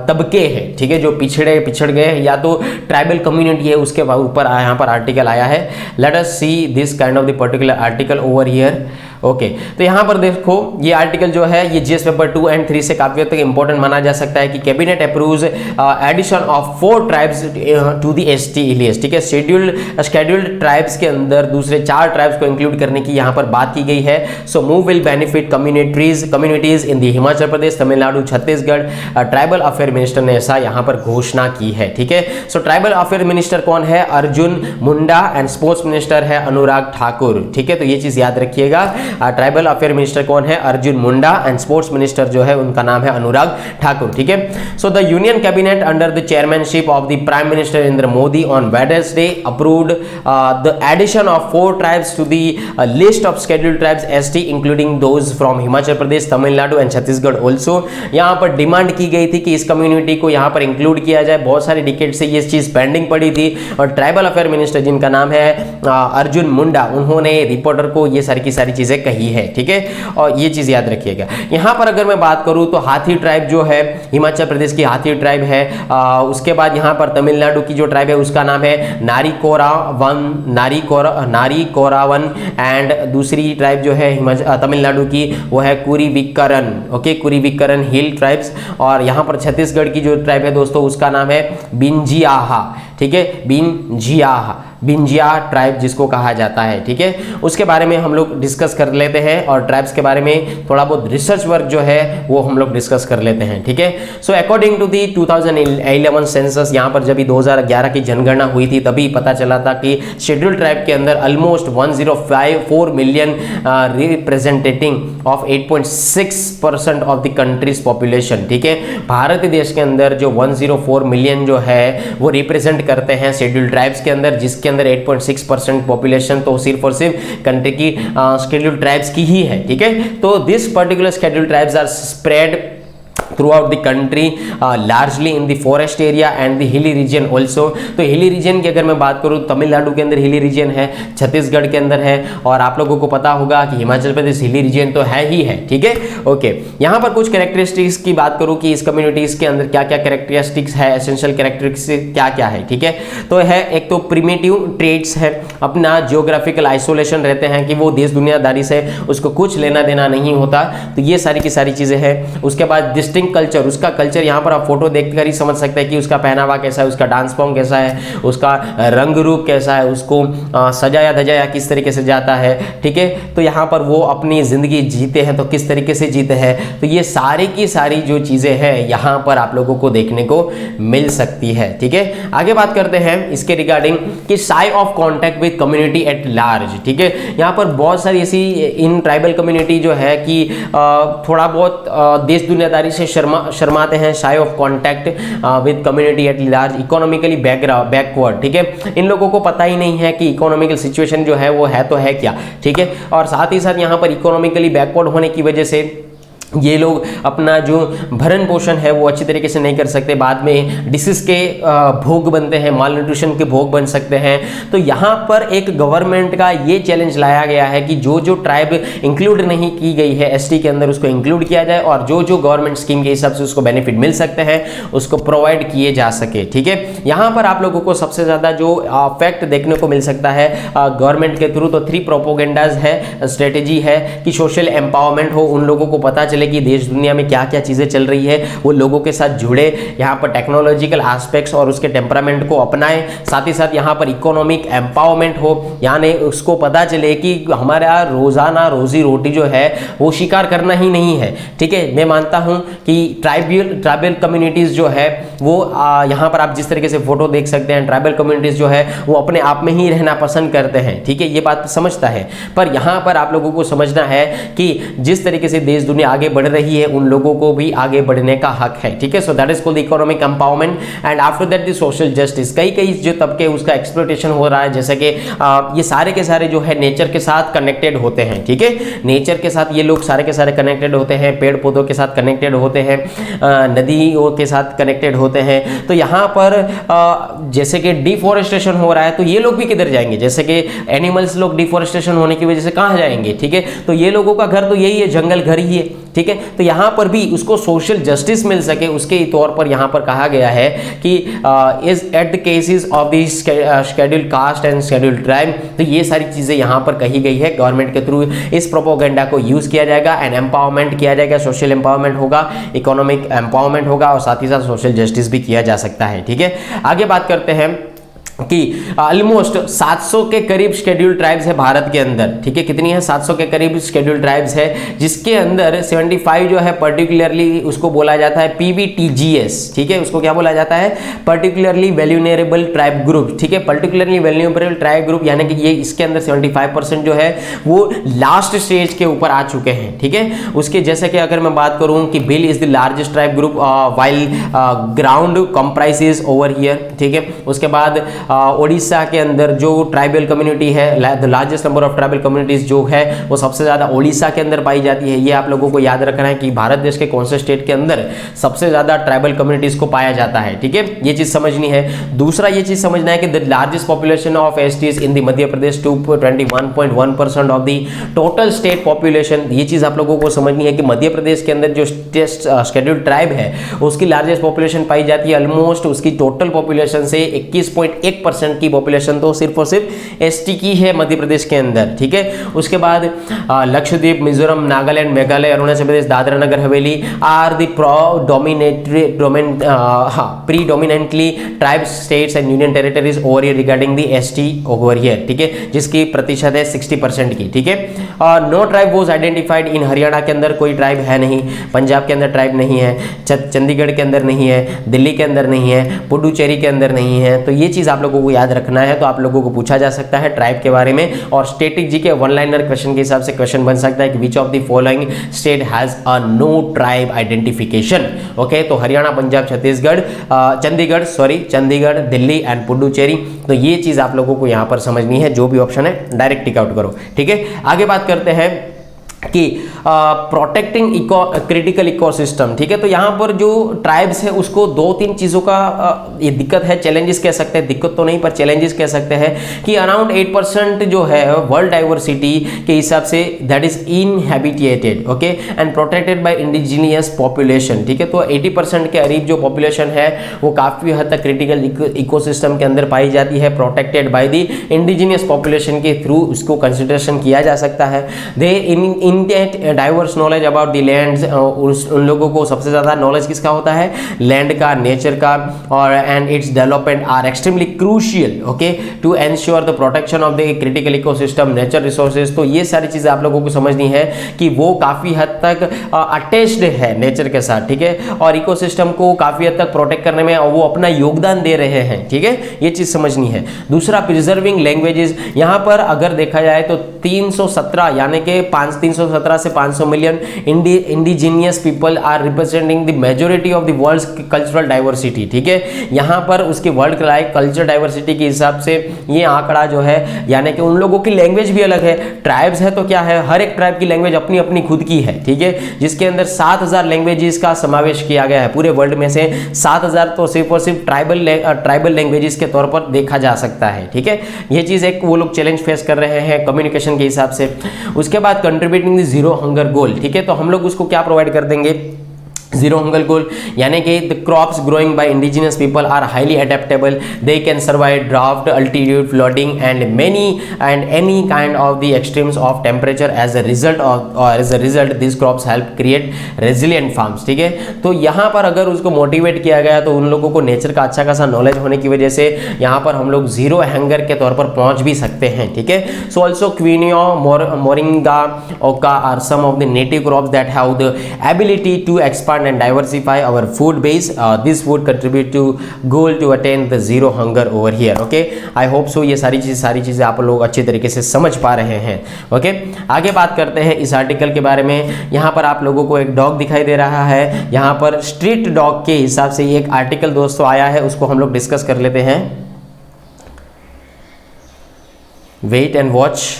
A: तबके हैं, ठीक है, जो पिछड़ गए हैं या तो ट्राइबल कम्युनिटी है, उसके ऊपर यहाँ पर आर्टिकल आया है। Let us see this kind of the particular article over here. Okay, तो यहाँ पर देखो ये आर्टिकल जो है ये जीएस पेपर 2 एंड 3 से काफी हद तक इंपॉर्टेंट माना जा सकता है कि cabinet approves addition of 4 tribes to the ST इलियस। ठीक है, शेड्यूल्ड ट्राइब्स के अंदर दूसरे 4 ट्राइब्स को इंक्लूड करने की यहाँ पर बात की गई है। So move will benefit communities in the Himachal Pradesh, Tamil Nadu, Chhattisgarh. Tribal affair minister ने ऐसा यहाँ पर घोषणा की है। ठीक है, सो ट्राइबल अफेयर मिनिस्टर कौन है? Arjun Munda and sports minister है अनुराग ठाकुर। ठीक है, तो ये चीज याद रखिएगा। ट्राइबल अफेयर मिनिस्टर कौन है? Arjun Munda and sports minister जो है उनका नाम है अनुराग ठाकुर। ठीक है, so the union cabinet under the chairmanship of the prime minister Narendra Modi on Wednesday approved the addition of 4 tribes to the list of scheduled tribes ST including those from Himachal Pradesh, Tamil Nadu and Chhattisgarh also. यहाँ पर demand की गई थी कि इस community को यहाँ पर इंक्लूड किया जाए। बहुत सारे डिकेड से ये चीज पेंडिंग पड़ी थी और ट्राइबल अफेयर मिनिस्टर जिनका नाम है अर्जुन मुंडा, उन्होंने रिपोर्टर को ये सारी की सारी चीजें कही है। ठीक है, और ये चीज याद रखिएगा। यहां पर अगर मैं बात करूं तो हाथी ट्राइब जो है हिमाचल प्रदेश की हाथी ट्राइब है। उसके बाद यहां पर तमिलनाडु की जो ट्राइब है उसका नाम है नारीकोरावन एंड दूसरी ट्राइब जो है तमिलनाडु की वो है कुरीविक्करन। ओके, कुरीविक्करन हिल ट्राइब्स। और यहां पर छत्तीसगढ़ की जो ट्राइब है दोस्तों उसका नाम है बिंजियाहा। ठीक है, बिंजिया ट्राइब जिसको कहा जाता है। ठीक है, उसके बारे में हम लोग डिस्कस कर लेते हैं और ट्राइब्स के बारे में थोड़ा बहुत रिसर्च वर्क जो है वो हम लोग डिस्कस कर लेते हैं। ठीक है, so according to the 2011 census, यहाँ पर जब 2011 की जनगणना हुई थी तभी पता चला था कि शेड्यूल्ड ट्राइब के अंदर almost 105.4 million representing of 8.6% of the countries population. ठीक है, भारत देश के अंदर जो 104 मिलियन जो है वो रिप्रेजेंट करते हैं शेड्यूल्ड ट्राइब्स के अंदर, जिसके अंदर 8.6% पॉपुलेशन तो सिर्फ और सिर्फ कंट्री की शेड्यूल्ड ट्राइब्स की ही है। ठीक है, तो this particular scheduled tribes are spread throughout the country, largely in the forest area and the hilly region also। तो हिली रीजन की अगर मैं बात करूँ, तमिलनाडु के अंदर हिली रीजन है, छत्तीसगढ़ के अंदर है और आप लोगों को पता होगा कि हिमाचल प्रदेश हिली रीजन तो है ही है। ठीक है, ओके, यहाँ पर कुछ कैरेक्टरिस्टिक्स की बात करूँ कि इस कम्युनिटीज के अंदर क्या क्या कैरेक्टरिस्टिक्स है, एसेंशियल कैरेक्टरिस्टिक्स क्या क्या है। ठीक है, तो है एक तो प्रिमिटिव ट्रेड्स है, अपना जियोग्राफिकल आइसोलेशन रहते हैं कि वो देश दुनियादारी से उसको कुछ लेना देना नहीं होता, तो ये सारी की सारी चीजें हैं। उसके बाद डिस्टिंक्ट कल्चर, उसका कल्चर यहाँ पर आप फोटो देखकर ही समझ सकते हैं कि उसका पहनावा कैसा है, उसका डांस फॉर्म कैसा है, उसका रंग रूप कैसा है, उसको सजाया धजाया किस तरीके से जाता है। ठीक है, तो यहाँ पर वो अपनी जिंदगी जीते हैं तो किस तरीके से जीते हैं, तो ये सारी की सारी जो चीजें हैं यहाँ पर आप लोगों को देखने को मिल सकती है। ठीक है, आगे बात करते हैं इसके रिगार्डिंग कि sigh of contact with community at large. ठीक है, यहाँ पर बहुत सारी ऐसी इन ट्राइबल कम्युनिटी जो है कि थोड़ा बहुत देश दुनियादारी से शर्माते हैं, शाई of contact with community at large, economically backward. ठीक है, इन लोगों को पता ही नहीं है कि इकोनॉमिकल सिचुएशन जो है वो है तो है क्या। ठीक है, और साथ ही साथ यहाँ पर इकोनॉमिकली बैकवर्ड होने की वजह से ये लोग अपना जो भरण पोषण है वो अच्छी तरीके से नहीं कर सकते, बाद में डिसीज के भोग बनते हैं, माल न्यूट्रिशन के भोग बन सकते हैं। तो यहाँ पर एक गवर्नमेंट का ये चैलेंज लाया गया है कि जो जो ट्राइब इंक्लूड नहीं की गई है एसटी के अंदर उसको इंक्लूड किया जाए और जो जो गवर्नमेंट स्कीम के हिसाब से उसको बेनिफिट मिल सकते हैं उसको प्रोवाइड किए जा सके। ठीक है, यहाँ पर आप लोगों को सबसे ज़्यादा जो फैक्ट देखने को मिल सकता है गवर्नमेंट के थ्रू, तो 3 प्रोपोगेंडाज है, स्ट्रेटेजी है कि सोशल एम्पावरमेंट हो, उन लोगों को पता चले कि देश दुनिया में क्या क्या चीजें चल रही है, वो लोगों के साथ जुड़े, यहाँ पर टेक्नोलॉजिकल एस्पेक्ट्स और उसके टेम्परामेंट को अपनाएं, साथ ही साथ यहाँ पर इकोनॉमिक एम्पावरमेंट हो, यानी उसको पता चले कि हमारा रोजाना रोजी रोटी जो है वो शिकार करना ही नहीं है। ठीक है, मैं मानता हूँ कि ट्राइबल कम्युनिटीज जो है वो यहाँ पर आप जिस तरीके से फोटो देख सकते हैं, ट्राइबल कम्युनिटीज जो है वो अपने आप में ही रहना पसंद करते हैं। ठीक है, ये बात समझता है, पर यहाँ पर आप लोगों को समझना है कि जिस तरीके से देश दुनिया आगे बढ़ रही है उन लोगों को भी आगे बढ़ने का हक है, ठीक है। So that is called economic empowerment and after that the social justice. कई कई जो तबके उसका एक्सप्लॉयटेशन हो रहा है, जैसे कि ये सारे के सारे जो है नेचर के साथ कनेक्टेड होते हैं, ठीक है। नेचर के साथ ये लोग सारे के सारे कनेक्टेड होते हैं, पेड़ पौधों के साथ कनेक्टेड होते हैं, नदियों के साथ कनेक्टेड होते हैं। तो यहाँ पर जैसे कि डिफॉरेस्टेशन हो रहा है तो ये लोग भी किधर जाएंगे, जैसे कि एनिमल्स लोग डिफॉरेस्टेशन होने की वजह से कहाँ जाएंगे, ठीक है। तो ये लोगों का घर तो यही है, जंगल घर ही है, ठीक है। तो यहाँ पर भी उसको सोशल जस्टिस मिल सके उसके तौर पर यहाँ पर कहा गया है कि is at the cases of the scheduled caste and scheduled tribe. तो ये सारी चीजें यहाँ पर कही गई है, गवर्नमेंट के थ्रू इस प्रोपोगेंडा को यूज किया जाएगा एंड एम्पावरमेंट किया जाएगा, सोशल एम्पावरमेंट होगा, इकोनॉमिक एम्पावरमेंट होगा और साथ ही साथ सोशल जस्टिस भी किया जा सकता है, ठीक है। आगे बात करते हैं कि ऑलमोस्ट 700 के करीब शेड्यूल्ड ट्राइब्स है भारत के अंदर, ठीक है। कितनी है, 700 के करीब शेड्यूल्ड ट्राइब्स है, जिसके अंदर 75 जो है पर्टिकुलरली उसको बोला जाता है PVTGS, ठीक है। उसको क्या बोला जाता है, पर्टिकुलरली वैल्यूनेरेबल ट्राइब ग्रुप, ठीक है। पर्टिकुलरली वैल्यूनेरेबल ट्राइब ग्रुप यानी कि ये इसके अंदर 75% जो है वो लास्ट स्टेज के ऊपर आ चुके हैं, ठीक है। उसके जैसे कि अगर मैं बात करूं कि bill is the largest tribe group while ground comprises over here, ठीक है। उसके बाद ओडिशा के अंदर जो ट्राइबल कम्युनिटी है, the largest number of tribal communities जो है वो सबसे ज़्यादा ओडिशा के अंदर पाई जाती है। ये आप लोगों को याद रखना है कि भारत देश के कौन से स्टेट के अंदर सबसे ज़्यादा ट्राइबल कम्युनिटीज को पाया जाता है, ठीक है। ये चीज़ समझनी है। दूसरा ये चीज़ समझना है कि the largest population of STs in the Madhya Pradesh 21.1% of the total state population. ये चीज़ आप लोगों को समझनी है कि मध्य प्रदेश के अंदर जो शेड्यूल्ड ट्राइब है उसकी लार्जेस्ट पॉपुलेशन पाई जाती है, ऑलमोस्ट उसकी टोटल पॉपुलेशन से 21.1% की पॉपुलेशन तो सिर्फ और सिर्फ एसटी की है मध्य प्रदेश के अंदर, ठीक है। उसके बाद Lakshadweep, Mizoram, Nagaland, Meghalaya, Arunachal Pradesh, Dadra Nagar Haveli are the predominantly tribe states and union territories over here regarding the ST over here, ठीक है, जिसकी प्रतिशत है 60% की, ठीक है। और no tribe was identified in Haryana के अंदर कोई ट्राइब है नहीं, पंजाब के अंदर ट्राइब नहीं है, चंडीगढ़ के अंदर नहीं है, दिल्ली के अंदर नहीं है, पुडुचेरी के अंदर नहीं है। तो ये चीज़ आप लोगों को याद रखना है। तो आप लोगों को पूछा जा सकता है ट्राइब के बारे में, और स्टेटिक जी के वन लाइनर क्वेश्चन के हिसाब से क्वेश्चन बन सकता है कि which of the following state has a no tribe identification. Okay, तो हरियाणा, पंजाब, छत्तीसगढ़, चंडीगढ़, दिल्ली एंड पुडुचेरी। तो ये चीज़ आप लोगों को यहाँ पर समझनी है, जो भी ऑप्शन है डायरेक्ट टिक आउट करो, ठीक है। आगे बात करते हैं कि प्रोटेक्टिंग क्रिटिकल इकोसिस्टम, ठीक है। तो यहाँ पर जो ट्राइब्स है उसको दो तीन चीज़ों का ये दिक्कत है, चैलेंजेस कह सकते हैं, दिक्कत तो नहीं पर चैलेंजेस कह सकते हैं कि अराउंड 8% जो है वर्ल्ड डाइवर्सिटी के हिसाब से that is inhabited, okay, and protected by indigenous population, ठीक है। तो 80% के करीब जो पॉपुलेशन है वो काफ़ी हद तक क्रिटिकल इकोसिस्टम के अंदर पाई जाती है, protected by the indigenous population के थ्रू उसको कंसिडरेशन किया जा सकता है। They diverse knowledge about the land, उन लोगों को सबसे ज़्यादा नॉलेज किसका होता है, लैंड का, नेचर का, और and its development are extremely crucial, okay, to ensure the protection of the critical ecosystem, nature resources. तो ये सारी चीज़ें आप लोगों को समझनी है कि वो काफ़ी हद तक अटैच्ड है नेचर के साथ, ठीक है, और इकोसिस्टम को काफ़ी हद तक प्रोटेक्ट करने में वो अपना योगदान दे रहे हैं, ठीक है। ये चीज़ समझनी है। दूसरा, प्रिजर्विंग लैंग्वेजेस। यहाँ पर अगर देखा जाए तो 317 यानी कि 317 से 500 million indigenous people are representing the majority of the world's cultural diversity, ठीक है। यहाँ पर उसके वर्ल्ड कल्चर डाइवर्सिटी के हिसाब से ये आंकड़ा जो है, यानी कि उन लोगों की लैंग्वेज भी अलग है। ट्राइब्स है तो क्या है, हर एक ट्राइब की लैंग्वेज अपनी अपनी खुद की है, ठीक है, जिसके अंदर 7000 लैंग्वेजेस का समावेश किया गया है। पूरे वर्ल्ड में से 7000 तो सिर्फ और सिर्फ ट्राइबल लैंग्वेजेस के तौर पर देखा जा सकता है, ठीक है। ये चीज़ एक वो लोग चैलेंज फेस कर रहे हैं कम्युनिकेशन के हिसाब से। उसके बाद कंट्रीब्यूटिंग द जीरो हंगर गोल, ठीक है। तो हम लोग उसको क्या प्रोवाइड कर देंगे, जीरो हंगर गोल, यानी कि the crops growing by indigenous people are highly adaptable, they can survive draft, altitude, flooding and any kind of the extremes of temperature. As a result this crops help create resilient farms, ठीक है। तो यहाँ पर अगर उसको motivate किया गया तो उन लोगों को नेचर का अच्छा खासा नॉलेज होने की वजह से यहाँ पर हम लोग जीरो हैंगर के तौर पर पहुँच भी सकते हैं, ठीक है। So also quinoa, moringa, oca are some of the native crops that have the ability to expand expand and diversify our food base. This would contribute to goal to attain the zero hunger over here. Okay, I hope so ये सारी चीज़ें आप लोग अच्छी तरीके से समझ पा रहे हैं. ओके, आगे बात करते हैं इस आर्टिकल के बारे में. यहाँ पर आप लोगों को एक डॉग दिखाई दे रहा है. यहाँ पर स्ट्रीट डॉग के हिसाब से एक आर्टिकल दोस्तों आया है, उसको हम लोग डिस्कस कर लेते हैं. Wait and watch.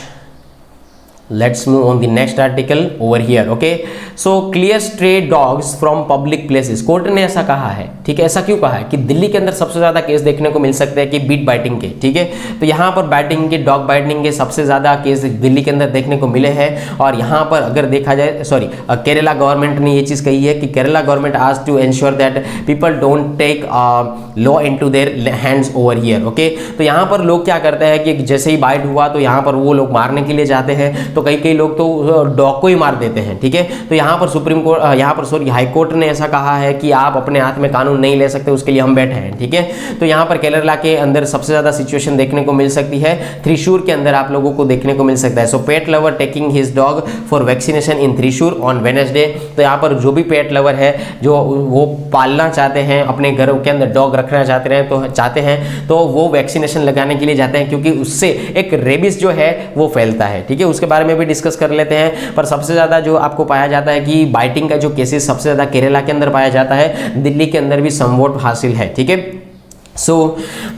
A: Let's move on the next article over here. Okay, so clear stray dogs from public places. Court ने ऐसा कहा है, ठीक है. ऐसा क्यों कहा है कि दिल्ली के अंदर सबसे ज़्यादा केस देखने को मिल सकते हैं कि बीट बाइटिंग के, ठीक है. तो यहाँ पर बाइटिंग के, डॉग बाइटिंग के सबसे ज़्यादा केस दिल्ली के अंदर देखने को मिले हैं. और यहाँ पर अगर देखा जाए, केरला गवर्नमेंट ने ये चीज़ कही है कि केरला गवर्नमेंट आज to ensure that people don't take law into their hands over here. Okay, तो यहाँ पर लोग क्या करते हैं कि जैसे ही बाइट हुआ तो यहाँ पर वो लोग मारने के लिए जाते हैं. तो कई लोग तो डॉग को ही मार देते हैं, ठीक है. तो यहाँ पर हाई कोर्ट ने ऐसा कहा है कि आप अपने हाथ में कानून नहीं ले सकते, उसके लिए हम बैठे हैं, ठीक है. तो यहाँ पर केरला के अंदर सबसे ज़्यादा सिचुएशन देखने को मिल सकती है. त्रिशूर के अंदर आप लोगों को देखने को मिल सकता है. So pet lover taking his dog for vaccination in Thrissur on Wednesday. तो यहाँ पर जो भी पेट लवर है, जो वो पालना चाहते हैं, अपने घरों के अंदर डॉग रखना चाहते हैं तो वो वैक्सीनेशन लगाने के लिए जाते हैं, क्योंकि उससे एक रेबिस जो है वो फैलता है, ठीक है. उसके बारे में भी डिस्कस कर लेते हैं. पर सबसे ज़्यादा जो आपको पाया जाता है कि बाइटिंग का जो केसेस सबसे ज़्यादा केरला के अंदर पाया जाता है, दिल्ली के अंदर भी समवॉट हासिल है, ठीक है. So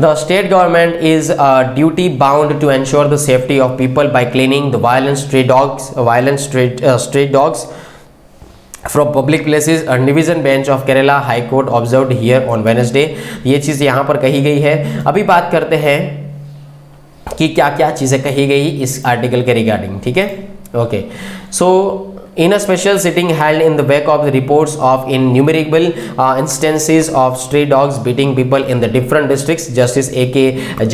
A: the state government is duty bound to ensure the safety of people by cleaning the violent stray dogs from public places. A division bench of Kerala High Court observed here on Wednesday. ये चीज़ यहाँ पर कही गई है. अभी बात करते हैं कि क्या क्या चीज़ें कही गई इस आर्टिकल के रिगार्डिंग, ठीक है. Okay, so in a special sitting held in the wake of the reports of innumerable instances of stray dogs beating people in the different districts, Justice A.K.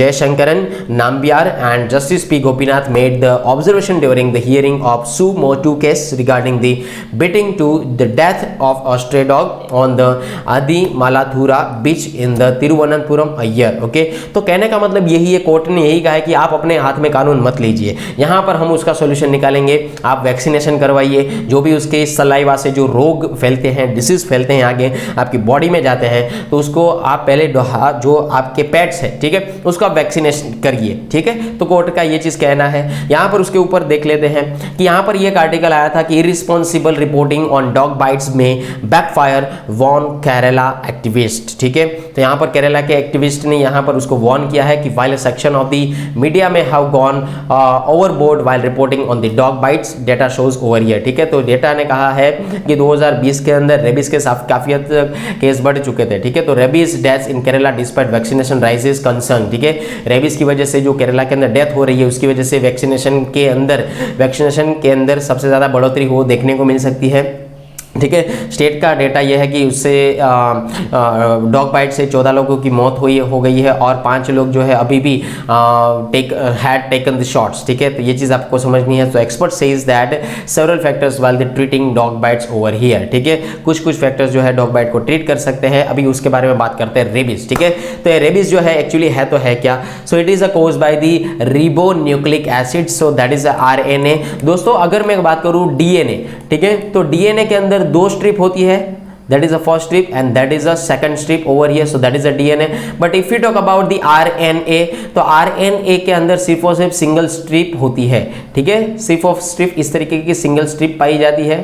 A: Jayashankaran Nambiar and Justice P. Gopinath made the observation during the hearing of Su Motu case regarding the beating to the death of a stray dog on the Adi Malathura beach in the Tiruvananthapuram a year. Okay, तो कहने का मतलब यही है, court ने यही कहा है कि आप अपने हाथ में कानून मत लीजिए. यहाँ पर हम उसका सोल्यूशन निकालेंगे. आप वैक्सीनेशन करवाइए. जो भी उसके सलाइवा से जो रोग फैलते हैं, डिसीज फैलते हैं, आगे आपकी बॉडी में जाते हैं, तो उसको आप पहले जो आपके पेट्स है, ठीक है, उसका वैक्सीनेशन करिए, ठीक है. तो कोर्ट का ये चीज़ कहना है. यहाँ पर उसके ऊपर देख लेते हैं कि यहाँ पर एक आर्टिकल आया था कि irresponsible reporting on dog bytes में बैकफायर वॉर्न केरला एक्टिविस्ट, ठीक है. तो यहाँ पर केरला के एक्टिविस्ट ने यहाँ पर उसको वॉर्न किया है कि while section of the media में have gone overboard while reporting on the dog bites, data shows over here, ठीक है. तो डेटा ने कहा है कि 2020 के अंदर रेबीज के काफी हद तक केस बढ़ चुके थे, ठीक है. तो rabies deaths in Kerala despite vaccination rises concern, ठीक है. रेबीज की वजह से जो केरला के अंदर डेथ हो रही है, उसकी वजह से वैक्सीनेशन के अंदर सबसे ज़्यादा बढ़ोतरी हो देखने को मिल सकती है, ठीक है. स्टेट का डेटा यह है कि उससे डॉग बाइट से 14 लोगों की मौत हो गई है और 5 लोग जो है अभी भी हैड टेकन द शॉट्स, ठीक है. तो ये चीज़ आपको समझनी है. तो expert says that several factors while the treating dog bytes over here, ठीक है. कुछ फैक्टर्स जो है डॉग बाइट को ट्रीट कर सकते हैं. अभी उसके बारे में बात करते हैं रेबीज, ठीक है. तो रेबीज जो है एक्चुअली है क्या. So it is a cause by the ribonucleic acid, so that is RNA. दोस्तों अगर मैं बात करूँ DNA, ठीक है, तो DNA के अंदर 2 स्ट्रिप होती है. That is the first strip and that is the second strip over here, so that is the DNA. But if we talk about the RNA, तो RNA के अंदर सिर्फ और सिर्फ सिंगल स्ट्रिप होती है, ठीक है. सिर्फ ऑफ स्ट्रिप इस तरीके की सिंगल स्ट्रिप पाई जाती है.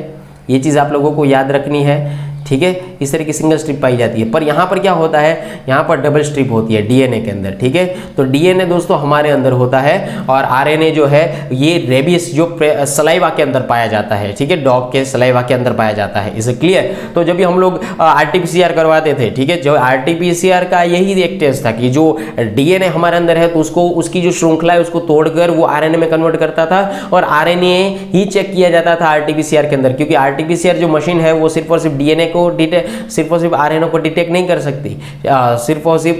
A: ये चीज़ आप लोगों को याद रखनी है, ठीक है. इस तरह की सिंगल स्ट्रिप पाई जाती है. पर यहाँ पर क्या होता है, यहाँ पर डबल स्ट्रिप होती है DNA के अंदर, ठीक है. तो DNA दोस्तों हमारे अंदर होता है और RNA जो है ये रेबीज जो सलाइवा के अंदर पाया जाता है, ठीक है. डॉग के सलाइवा के अंदर पाया जाता है. इसे क्लियर. तो जब भी हम लोग RT-PCR करवाते थे, ठीक है, जो RT-PCR का यही एक टेस्ट था कि जो DNA हमारे अंदर है तो उसको उसकी जो श्रृंखला है उसको तोड़कर वो RNA में कन्वर्ट करता था और RNA ही चेक किया जाता था RT-PCR के अंदर, क्योंकि RT-PCR जो मशीन है वो सिर्फ और सिर्फ DNA सिर्फ और सिर्फ RNA को डिटेक्ट नहीं कर सकती, सिर्फ और सिर्फ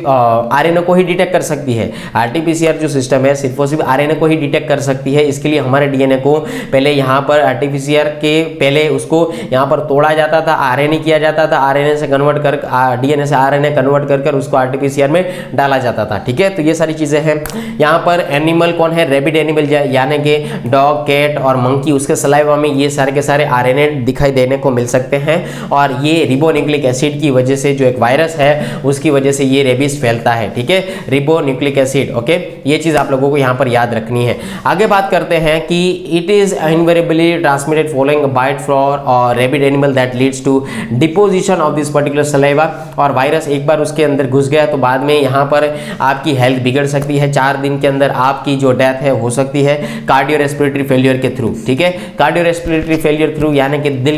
A: RNA को ही डिटेक्ट कर सकती है. RT-PCR जो सिस्टम है सिर्फ और सिर्फ RNA को ही डिटेक्ट कर सकती है. इसके लिए हमारे DNA को पहले यहाँ पर RT-PCR के पहले उसको यहाँ पर तोड़ा जाता था, RNA किया जाता था, RNA से कन्वर्ट कर DNA से RNA कन्वर्ट कर उसको RT-PCR में डाला जाता था, ठीक है. तो ये सारी चीज़ें हैं. यहाँ पर एनिमल कौन है, रेबिड एनिमल यानी कि डॉग, कैट और मंकी, उसके सलाइवा में ये सारे के सारे RNA दिखाई देने को मिल सकते हैं और ये रिबोन्यूक्लिक एसिड की वजह से, जो एक वायरस है उसकी वजह से ये रेबीज फैलता है, ठीक है, रिबोन्यूक्लिक एसिड। ओके, ये चीज़ आप लोगों को यहाँ पर याद रखनी है। आगे बात करते हैं कि it is invariably transmitted following a bite from rabid animal that leads to deposition of this particular saliva. और वायरस एक बार उसके अंदर घुस गया तो बाद में यहाँ पर आपकी हेल्थ बिगड़ सकती है, 4 दिन के अंदर आपकी जो डेथ है हो सकती है कार्डियो रेस्पिरेटरी फेलियर के थ्रू, ठीक है, कार्डियो रेस्पिरेटरी फेलियर थ्रू यानी कि दिल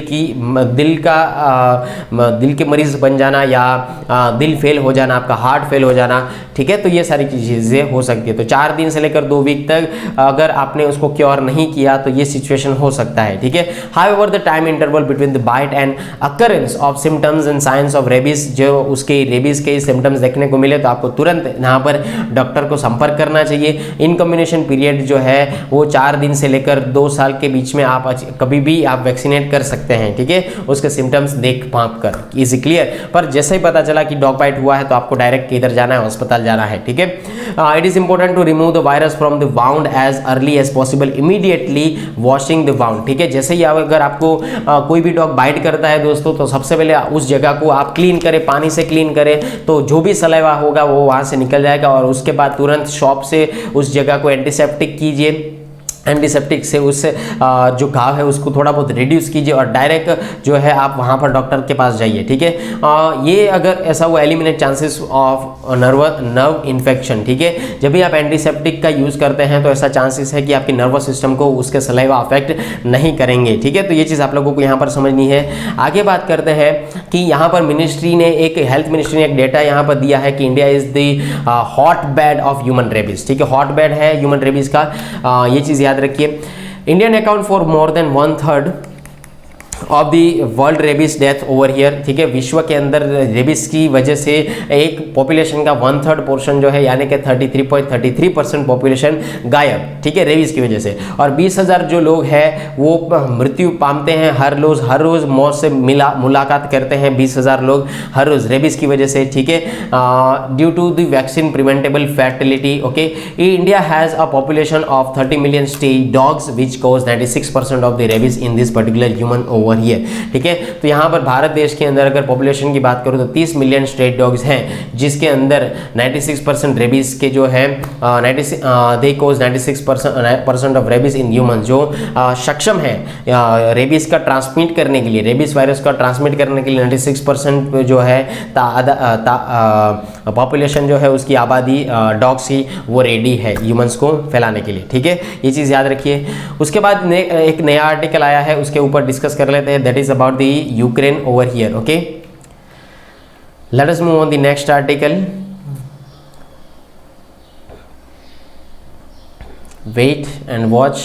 A: के मरीज बन जाना या दिल फेल हो जाना, आपका हार्ट फेल हो जाना, ठीक है, तो ये सारी चीज़ें हो सकती है। तो 4 दिन से लेकर 2 वीक तक अगर आपने उसको क्योर नहीं किया तो ये सिचुएशन हो सकता है, ठीक है। However the time interval between the bite and occurrence of symptoms and signs of rabies, जो उसके रेबीज के सिम्टम्स देखने को मिले तो आपको तुरंत यहाँ पर डॉक्टर को संपर्क करना चाहिए। इन कॉम्बिनेशन पीरियड जो है वो 4 दिन से लेकर 2 साल के बीच में आप कभी भी आप वैक्सीनेट कर सकते हैं, ठीक है, उसके सिम्टम्स देख भांप कर। Is clear? पर जैसे ही पता चला कि डॉग बाइट हुआ है तो आपको डायरेक्ट किधर जाना है, अस्पताल जाना है, ठीक है। It is important to remove the virus from the wound as early as possible, immediately washing the wound, ठीक है। जैसे ही अगर आपको कोई भी डॉग बाइट करता है दोस्तों तो सबसे पहले उस जगह को आप क्लीन करें, पानी से क्लीन करें, तो जो भी सलाइवा होगा वो वहाँ से निकल जाएगा। और उसके बाद तुरंत शॉप से उस जगह को एंटीसेप्टिक कीजिए, एंटीसेप्टिक से उससे जो घाव है उसको थोड़ा बहुत रिड्यूस कीजिए और डायरेक्ट जो है आप वहाँ पर डॉक्टर के पास जाइए, ठीक है। ये अगर ऐसा हुआ eliminate chances of nerve infection, ठीक है। जब भी आप एंटीसेप्टिक का यूज़ करते हैं तो ऐसा चांसेस है कि आपकी नर्वस सिस्टम को उसके सलाइवा अफेक्ट नहीं करेंगे, ठीक है। तो ये चीज़ आप लोगों को यहाँ पर समझनी है। आगे बात करते हैं कि यहाँ पर मिनिस्ट्री ने हेल्थ मिनिस्ट्री ने एक डेटा यहाँ पर दिया है कि India is the hot bed of human rabies, ठीक है, हॉट बेड है ह्यूमन रेबीज का, ये चीज़ याद रखिए। Indian account for more than 1/3 of the world rabies death over here, ठीक है। विश्व के अंदर रेबीज की वजह से एक पॉपुलेशन का 1/3 पोर्शन जो है यानी कि 33.33% पॉपुलेशन गायब, ठीक है, रेबीज की वजह से। और 20,000 जो लोग हैं वो मृत्यु पाते हैं हर रोज़ मौत से मुलाकात करते हैं 20,000 लोग हर रोज़ रेबीज की वजह से, ठीक है, due to the vaccine preventable fatality. Okay, India has a population of 30 million stay dogs which cause 96% of the rabies in this particular human over here, ठीक है। तो यहाँ पर भारत देश के अंदर अगर पॉपुलेशन की बात करूँ तो 30 मिलियन स्ट्रेट डॉग्स हैं जिसके अंदर 96% रेबीज के जो है दे कोज 96% ऑफ रेबीज इन ह्यूमन, जो सक्षम है रेबीज का ट्रांसमिट करने के लिए, रेबीज वायरस का ट्रांसमिट करने के लिए 96% जो है पॉपुलेशन जो है उसकी आबादी डॉग्स ही वो रेडी है ह्यूमंस को फैलाने के लिए, ठीक है, ये चीज़ याद रखिए। उसके बाद एक नया आर्टिकल आया है उसके ऊपर डिस्कस कर लेते हैं, that is about the Ukraine over here. Okay, let us move on the next article. Wait and watch.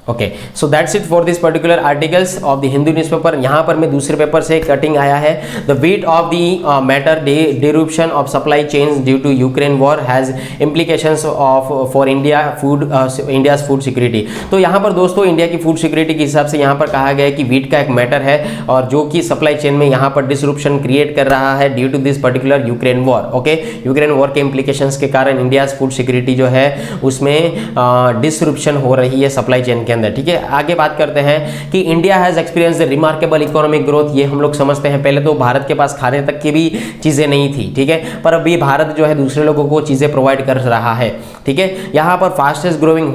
A: Okay, so that's it for this particular articles of the Hindu newspaper. यहाँ पर मैं दूसरे पेपर से cutting आया है। The weight of the matter disruption of supply chains due to Ukraine war has implications of for India India's food security. तो यहाँ पर दोस्तों इंडिया की फूड सिक्योरिटी के हिसाब से यहाँ पर कहा गया है कि वीट का एक मैटर है और जो कि सप्लाई चेन में यहाँ पर डिसरप्शन क्रिएट कर रहा है due to this particular Ukraine war. Okay, Ukraine war के इम्प्लीकेशंस के कारण इंडियाज फूड सिक्योरिटी जो है उसमें डिसरप्शन हो रही है सप्लाई चेन के अंदर, ठीक है। आगे बात करते हैं कि India has experience remarkable economic growth. ये हम लोग समझते हैं, पहले तो भारत के पास खाने तक की भी चीज़ें नहीं थी, ठीक है, पर अभी भारत जो है दूसरे लोगों को चीज़ें प्रोवाइड कर रहा है, ठीक है। यहाँ पर फास्टेस्ट ग्रोइंग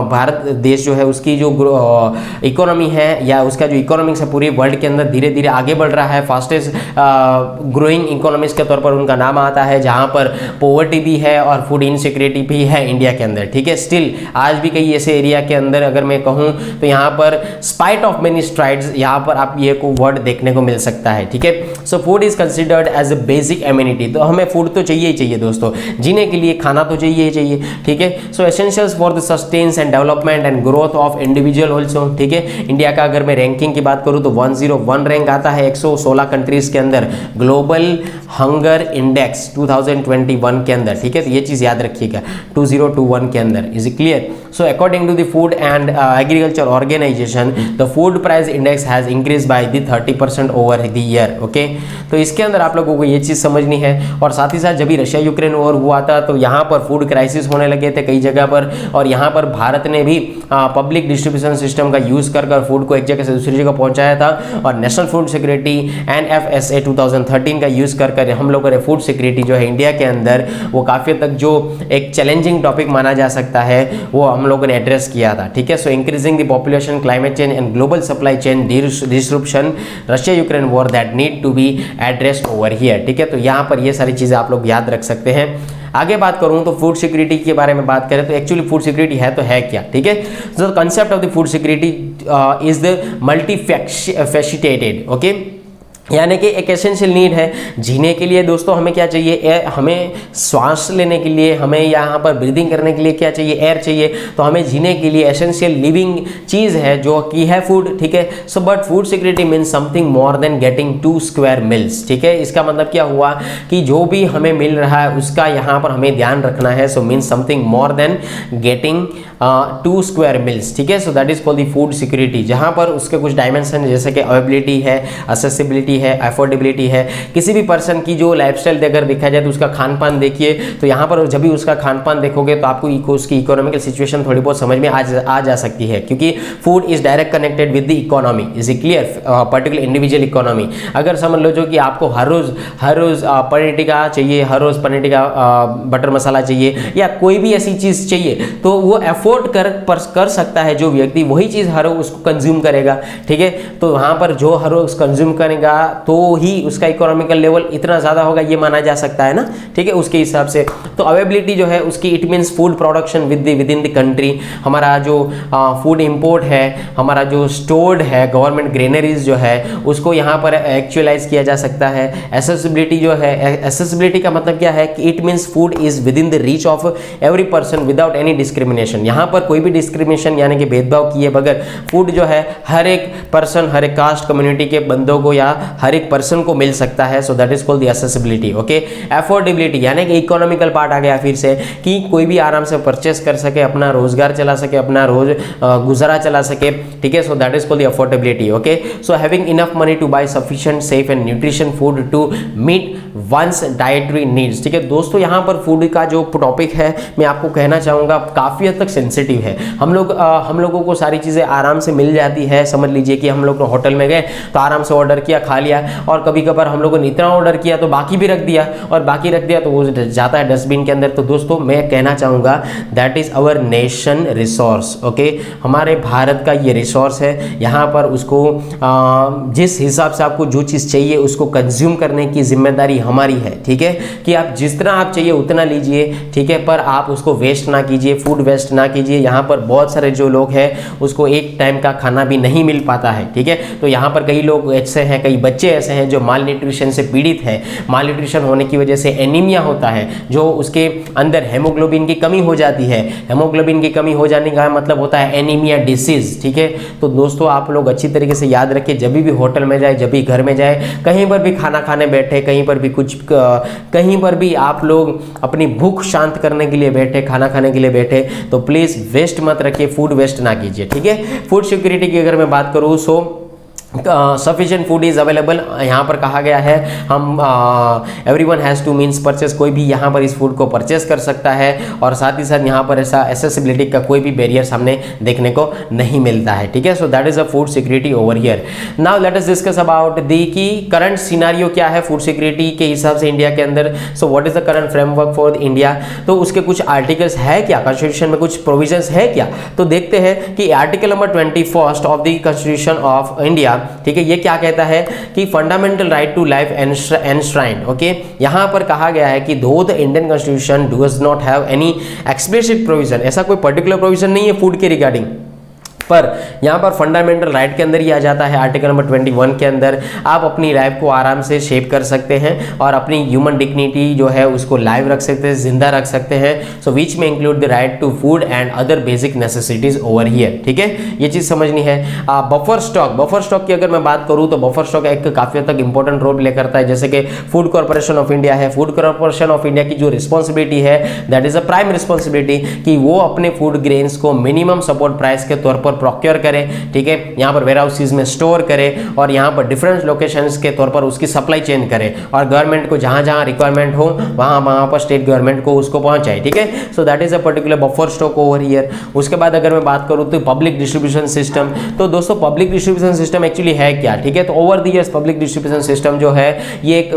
A: भारत देश जो है उसकी जो इकोनॉमी है या उसका जो इकोनॉमिक्स है पूरे वर्ल्ड के अंदर धीरे धीरे आगे बढ़ रहा है। फास्टेस्ट ग्रोइंग इकोनॉमिक्स के तौर पर उनका नाम आता है, जहाँ पर पॉवर्टी भी है और फूड इनसिक्योरिटी भी है इंडिया के अंदर, ठीक है। स्टिल आज भी कई ऐसे एरिया के अंदर अगर मैं कहूँ तो यहाँ पर स्पाइट ऑफ मेनी स्ट्राइड्स यहाँ पर आप ये को वर्ड देखने को मिल सकता है, ठीक है। So food is considered as a basic immunity. तो हमें फूड तो चाहिए ही चाहिए दोस्तों, जीने के लिए खाना तो चाहिए ही चाहिए, ठीक है। So essentials for the sustenance and development and growth of individual also, ठीक है। इंडिया का अगर मैं रैंकिंग की बात करूँ तो 101 रैंक आता है 116 कंट्रीज के अंदर ग्लोबल हंगर इंडेक्स 2021 के अंदर, ठीक है। तो ये चीज़ याद रखिएगा 2021 के अंदर। Is clear? So according to the food and agriculture organization the food price index has increase by the 30% over the year. Okay, तो इसके अंदर आप लोगों को ये चीज़ समझनी है। और साथ ही साथ जब भी रशिया यूक्रेन वॉर हुआ था तो यहाँ पर फूड क्राइसिस होने लगे थे कई जगह पर, और यहाँ पर भारत ने भी पब्लिक डिस्ट्रीब्यूशन सिस्टम का यूज़ कर फूड को एक जगह से दूसरी जगह पहुँचाया था, और नेशनल फूड सिक्योरिटी NFSA 2013 का यूज़ कर हम लोगों ने फूड सिक्योरिटी जो है इंडिया के अंदर वो काफ़ी हद तक जो एक चैलेंजिंग टॉपिक माना जा सकता है वो हम लोगों ने एड्रेस किया था। ठीक है, so increasing the population, climate change and global supply chain disruption, Russia Ukraine war that need to be addressed over here. ठीक है, तो यहाँ पर ये सारी चीज़ें आप लोग याद रख सकते हैं। आगे बात करूं तो फूड सिक्योरिटी के बारे में बात करें तो एक्चुअली फूड सिक्योरिटी है तो है क्या। ठीक है, so the concept of the food security is the multifaceted. Okay, यानी कि एक एसेंशियल नीड है जीने के लिए। दोस्तों हमें क्या चाहिए, हमें श्वास लेने के लिए, हमें यहाँ पर ब्रीदिंग करने के लिए क्या चाहिए, एयर चाहिए। तो हमें जीने के लिए एसेंशियल लिविंग चीज़ है जो कि है फूड। ठीक है, so but food security means something more than getting 2 square meals. ठीक है, इसका मतलब क्या हुआ कि जो भी हमें मिल रहा है उसका यहाँ पर हमें ध्यान रखना है। So means something more than getting 2 square meals. ठीक है, so that is called the food security, जहाँ पर उसके कुछ डायमेंशन जैसे कि अवेलेबिलिटी है, एक्सेसिबिलिटी है, अफोर्डेबिलिटी है। किसी भी पर्सन की जो लाइफस्टाइल अगर देखा जाए तो उसका खान पान देखिए, तो यहाँ पर जब भी उसका खान पान देखोगे तो आपको उसकी इकोनॉमिकल सिचुएशन थोड़ी बहुत समझ में आ जा सकती है, क्योंकि food is direct connected with the economy. Is it clear, particular individual economy. अगर समझ लो जो कि आपको हर रोज पनीर टिक्का चाहिए, हर रोज पनीर टिक्का बटर मसाला चाहिए, या कोई भी ऐसी चीज़ चाहिए, तो वो अफोर्ड कर सकता है जो व्यक्ति, वही चीज़ हर रोज उसको कंज्यूम करेगा। ठीक है, तो वहाँ पर जो हर रोज कंज्यूम करेगा तो ही उसका इकोनॉमिकल लेवल इतना ज़्यादा होगा ये माना जा सकता है ना। ठीक है, उसके हिसाब से तो अवेलेबिलिटी जो है उसकी it means food production with in the country. हमारा जो फूड इंपोर्ट है, हमारा जो स्टोर्ड है गवर्नमेंट ग्रेनरीज जो है उसको यहाँ पर एक्चुअलाइज किया जा सकता है। एसेसिबिलिटी जो है, एसेसिबिलिटी का मतलब क्या है कि it means food is with in the reach of every person without any discrimination. यहाँ पर कोई भी डिस्क्रिमिनेशन यानी कि भेदभाव किए बगैर फूड जो है हर एक पर्सन, हर एक कास्ट कम्युनिटी के बंदों को या हर एक पर्सन को मिल सकता है। So that is called the accessibility. Okay, affordability यानी कि इकोनॉमिकल पार्ट आ गया फिर से, कि कोई भी आराम से परचेस कर सके, अपना रोजगार चला सके, अपना रोज गुजारा चला सके। ठीक है, so that is called the affordability. Okay, so having enough money to buy sufficient safe and nutrition food to meet ones dietary needs. ठीक है दोस्तों, यहाँ पर फूड का जो टॉपिक है मैं आपको कहना चाहूँगा काफ़ी हद तक सेंसिटिव है। हम लोगों को सारी चीज़ें आराम से मिल जाती है। समझ लीजिए कि हम लोग होटल में गए तो आराम से ऑर्डर किया, खा लिया, और कभी कभार हम लोगों ने इतना ऑर्डर किया तो बाकी भी रख दिया, और बाकी रख दिया तो वो जाता है डस्टबिन के अंदर। तो दोस्तों मैं कहना चाहूँगा that is our nation resource. Okay, हमारे भारत का ये रिसोर्स है। यहाँ पर उसको जिस हिसाब से आपको जो चीज़ चाहिए उसको कंज्यूम करने की जिम्मेदारी हमारी है। ठीक है, कि आप जिस तरह आप चाहिए उतना लीजिए। ठीक है, पर आप उसको वेस्ट ना कीजिए, फूड वेस्ट ना कीजिए। यहाँ पर बहुत सारे जो लोग हैं उसको एक टाइम का खाना भी नहीं मिल पाता है। ठीक है, तो यहाँ पर कई लोग ऐसे हैं, कई बच्चे ऐसे हैं जो माल न्यूट्रिशन से पीड़ित है। माल न्यूट्रिशन होने की वजह से एनीमिया होता है, जो उसके अंदर हेमोग्लोबिन की कमी हो जाती है। हेमोग्लोबिन की कमी हो जाने का मतलब होता है एनीमिया डिसीज। ठीक है, तो दोस्तों आप लोग अच्छी तरीके से याद रखिए, जब भी होटल में जाए, जब भी घर में जाए, कहीं पर भी खाना खाने बैठे, कहीं पर भी कहीं पर भी आप लोग अपनी भूख शांत करने के लिए बैठे, खाना खाने के लिए बैठे, तो प्लीज़ वेस्ट मत रखिए, फूड वेस्ट ना कीजिए। ठीक है, फूड सिक्योरिटी की अगर मैं बात करूँ सो सफिशिएंट फूड इज़ अवेलेबल। यहाँ पर कहा गया है हम everyone has two means purchase, कोई भी यहाँ पर इस फूड को परचेस कर सकता है, और साथ ही साथ यहाँ पर ऐसा एक्सेसिबिलिटी का कोई भी बैरियर सामने देखने को नहीं मिलता है। ठीक है, so that is a food security over here. Now let us discuss about the की करंट सिनारियो क्या है फूड सिक्योरिटी के हिसाब से इंडिया के अंदर। So what is the current framework for India. तो उसके कुछ आर्टिकल्स है क्या, कॉन्स्टिट्यूशन में कुछ प्रोविजंस है क्या, तो देखते हैं कि article number 21 of the constitution of India. ठीक है, ये क्या कहता है कि fundamental right to life enshrined. Okay, यहां पर कहा गया है कि though the Indian constitution does not have any explicit provision, ऐसा कोई पर्टिकुलर प्रोविजन नहीं है फूड के रिगार्डिंग, पर यहाँ पर फंडामेंटल राइट के अंदर ही आ जाता है। आर्टिकल नंबर 21 के अंदर आप अपनी लाइफ को आराम से शेप कर सकते हैं और अपनी ह्यूमन डिग्निटी जो है उसको लाइव रख सकते हैं, जिंदा रख सकते हैं। So which may include the right to food and other basic necessities over here. ठीक है, ये चीज़ समझनी है। बफर स्टॉक की अगर मैं बात करूँ तो बफर स्टॉक एक काफ़ी हद तक इंपॉर्टेंट रोल प्ले करता है। जैसे कि फूड कॉर्पोरेशन ऑफ इंडिया है, फूड कॉर्पोरेशन ऑफ इंडिया की जो रिस्पॉन्सिबिलिटी है that is a prime responsibility कि वो अपने फूड ग्रेन्स को मिनिमम सपोर्ट प्राइस के तौर पर प्रोक्योर करे, ठीक है, यहाँ पर वेयर हाउसेज में स्टोर करे और यहाँ पर डिफरेंट लोकेशंस के तौर पर उसकी सप्लाई चेन करे और गवर्नमेंट को जहाँ जहाँ रिक्वायरमेंट हो वहाँ पर स्टेट गवर्नमेंट को उसको पहुँचाए, ठीक है। So that is a particular buffer stock over here. उसके बाद अगर मैं बात करूँ तो पब्लिक डिस्ट्रीब्यूशन सिस्टम, तो दोस्तों पब्लिक डिस्ट्रीब्यूशन सिस्टम एक्चुअली है क्या, ठीक है। तो over the years public distribution system जो है ये एक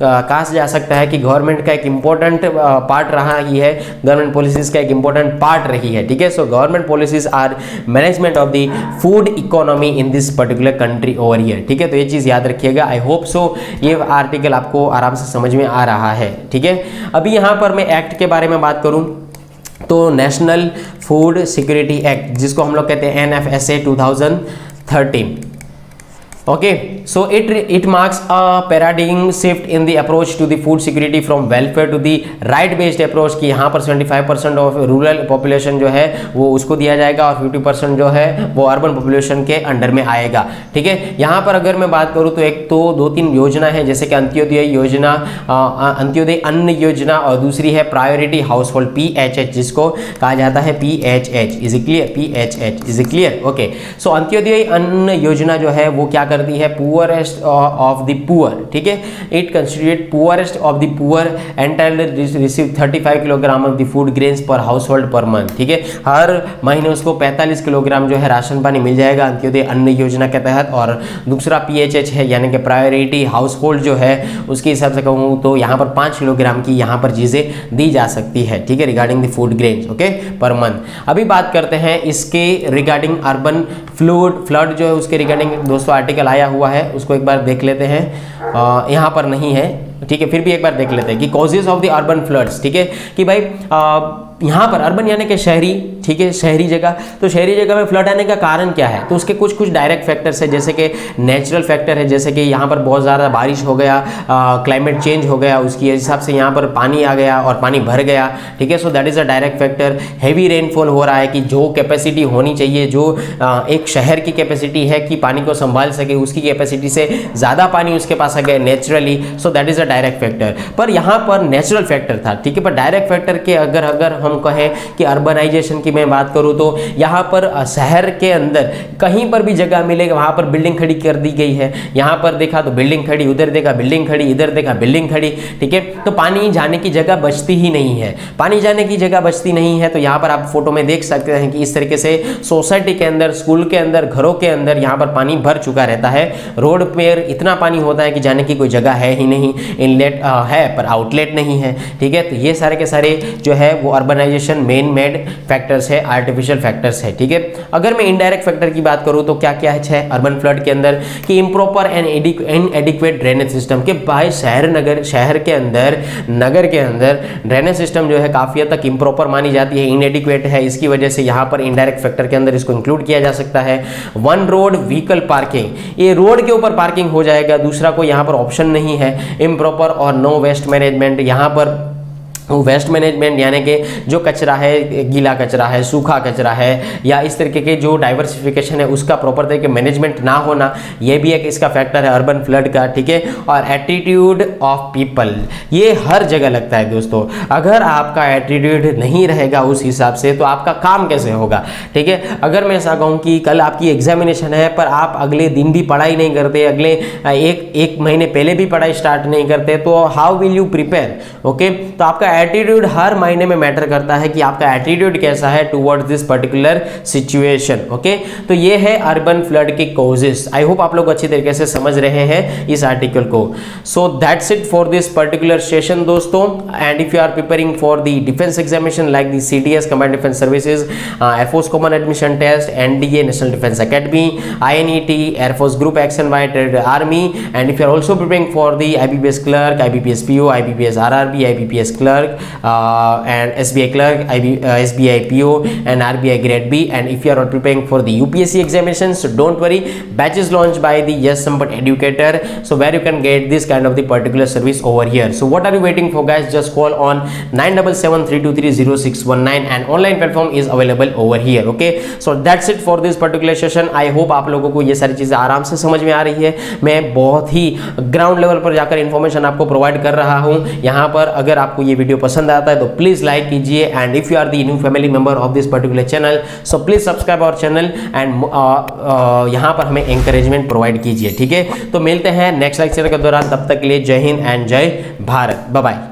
A: कहा जा सकता है कि गवर्नमेंट का एक इंपॉर्टेंट पार्ट रहा ही है, गवर्नमेंट पॉलिसीज का एक इंपॉर्टेंट पार्ट रही है, ठीक है। So government policies are management of the food economy in this particular country over here, ठीक है। तो ये चीज़ याद रखिएगा। आई होप सो ये आर्टिकल आपको आराम से समझ में आ रहा है, ठीक है। अभी यहाँ पर मैं एक्ट के बारे में बात करूँ तो नेशनल फूड सिक्योरिटी एक्ट, जिसको हम लोग कहते हैं NFSA 2013, okay, so it marks a paradigm shift in the approach to the food security from welfare to the right based approach कि यहाँ पर 75% ऑफ रूरल पॉपुलेशन जो है वो उसको दिया जाएगा और 50% जो है वो अर्बन पॉपुलेशन के अंडर में आएगा, ठीक है। यहाँ पर अगर मैं बात करूँ तो एक तो 2-3 योजना है, जैसे कि अंत्योदय योजना, अंत्योदय अन्न योजना, और दूसरी है प्रायोरिटी हाउस होल्ड PHH, जिसको कहा जाता है PHH, is clear, PHH is clear, okay. So Antyodaya Anna Yojana जो है वो क्या करती है, पुअरेस्ट ऑफ द पुअर, ठीक है, it constitute poorest of the poor entitled receive 35 kilogram of the food grains पर हाउस होल्ड पर मंथ, ठीक है। हर महीने उसको 45 किलोग्राम जो है राशन पानी मिल जाएगा अंत्योदय अन्न योजना के तहत। और दूसरा PHH है यानी कि प्रायोरिटी हाउस होल्ड जो है उसके हिसाब से कहूँ तो यहाँ पर 5 किलोग्राम की यहाँ पर चीज़ें दी जा सकती है, ठीक है, regarding the food grains, okay, per month. अभी बात करते हैं इसके रिगार्डिंग अर्बन फ्लड जो है उसके रिगार्डिंग दोस्तों आर्टिकल आया हुआ है, उसको एक बार देख लेते हैं। यहाँ पर नहीं है, ठीक है, फिर भी एक बार देख लेते हैं कि causes of the urban floods, ठीक है, कि भाई यहाँ पर अर्बन यानी कि शहरी, ठीक है, शहरी जगह, तो शहरी जगह में फ्लड आने का कारण क्या है, तो उसके कुछ डायरेक्ट फैक्टर्स है, जैसे कि नेचुरल फैक्टर है, जैसे कि यहाँ पर बहुत ज़्यादा बारिश हो गया, क्लाइमेट चेंज हो गया, उसकी हिसाब से यहाँ पर पानी आ गया और पानी भर गया, ठीक है। So that is a direct factor. Heavy rainfall हो रहा है कि जो कैपेसिटी होनी चाहिए, जो एक शहर की कैपेसिटी है कि पानी को संभाल सके, उसकी कैपेसिटी से ज़्यादा पानी उसके पास आ गया naturally, so that is a direct factor. पर यहाँ पर नेचुरल फैक्टर था, ठीक है, पर डायरेक्ट फैक्टर के अगर हम कहें कि अर्बनाइजेशन की मैं बात करूं तो यहाँ पर शहर के अंदर कहीं पर भी जगह मिलेगा वहाँ पर बिल्डिंग खड़ी कर दी गई है। यहाँ पर देखा तो बिल्डिंग खड़ी, उधर देखा बिल्डिंग खड़ी, इधर देखा बिल्डिंग खड़ी, ठीक है। तो पानी जाने की जगह बचती ही नहीं है, पानी जाने की जगह बचती नहीं है। तो यहाँ पर आप फोटो में देख सकते हैं कि इस तरीके से सोसाइटी के अंदर, स्कूल के अंदर, घरों के अंदर यहाँ पर पानी भर चुका रहता है। रोड पर इतना पानी होता है कि जाने की कोई जगह है ही नहीं, इनलेट है पर आउटलेट नहीं है, ठीक है। तो ये सारे के सारे जो है वो अर्बनाइजेशन मेन मेड फैक्टर्स है, आर्टिफिशियल फैक्टर्स है, ठीक है। अगर मैं इनडायरेक्ट फैक्टर की बात करूं तो क्या क्या है अर्बन फ्लड के अंदर कि इम्प्रॉपर एंड इनएडिक्वेट ड्रेनेज सिस्टम, के भाई शहर के अंदर, नगर के अंदर ड्रेनेज सिस्टम जो है काफ़ी हद तक इम्प्रॉपर मानी जाती है, इनएडिक्वेट है। इसकी वजह से यहाँ पर इनडायरेक्ट फैक्टर के अंदर इसको इंक्लूड किया जा सकता है। वन रोड व्हीकल पार्किंग, ये रोड के ऊपर पार्किंग हो जाएगा, दूसरा कोई यहाँ पर ऑप्शन नहीं है। इम्प्रॉपर और नो वेस्ट मैनेजमेंट, यहाँ पर वेस्ट मैनेजमेंट यानी कि जो कचरा है, गीला कचरा है, सूखा कचरा है, या इस तरीके के जो डाइवर्सिफिकेशन है उसका प्रॉपर तरीके मैनेजमेंट ना होना, ये भी एक इसका फैक्टर है अर्बन फ्लड का, ठीक है। और एटीट्यूड ऑफ पीपल, ये हर जगह लगता है दोस्तों। अगर आपका एटीट्यूड नहीं रहेगा उस हिसाब से तो आपका काम कैसे होगा, ठीक है। अगर मैं ऐसा कहूँ कि कल आपकी एग्जामिनेशन है पर आप अगले दिन भी पढ़ाई नहीं करते, अगले एक महीने पहले भी पढ़ाई स्टार्ट नहीं करते, तो how will you prepare, okay. तो आपका एटीट्यूड हर महीने में मैटर करता है कि आपका एटीट्यूड कैसा है towards this particular situation, okay. तो ये है अर्बन फ्लड के कॉजेस। आई होप आप लोग अच्छी तरीके से समझ रहे हैं इस आर्टिकल को। So that's it for this particular session दोस्तों। And if you are preparing for the defence examination like the CTS command defence services, air force common admission test, NDA national defence academy, INET air force group action waited army, and if you are also preparing for the IBPS clerk, IBPS PO, IBPS RRB, IBPS clerk, and SBI clerk, SBI PO and RBI grade B, and if you are preparing for the UPSC examinations, so don't worry, batches launched by the Yes Sampat Educator, so where you can get this kind of the particular service over here. So what are you waiting for guys? Just call on 9773230619 and online platform is available over here, okay. So that's it for this particular session. I hope आप लोगों को ये सारी चीजें आराम से समझ में आ रही है। मैं बहुत ही ग्राउंड लेवल पर जाकर इन्फॉर्मेशन आपको प्रोवाइड कर रहा हूँ। यहाँ पर अगर आपको ये वीडियो वीडियो पसंद आता है तो प्लीज लाइक कीजिए, and if you are the new family member of this particular channel so please subscribe our channel and यहाँ पर हमें एंकरेजमेंट प्रोवाइड कीजिए। ठीक है, तो मिलते हैं नेक्स्ट लेक्चर के दौरान, तब तक के लिए जय हिंद एंड जय भारत, बाय बाय।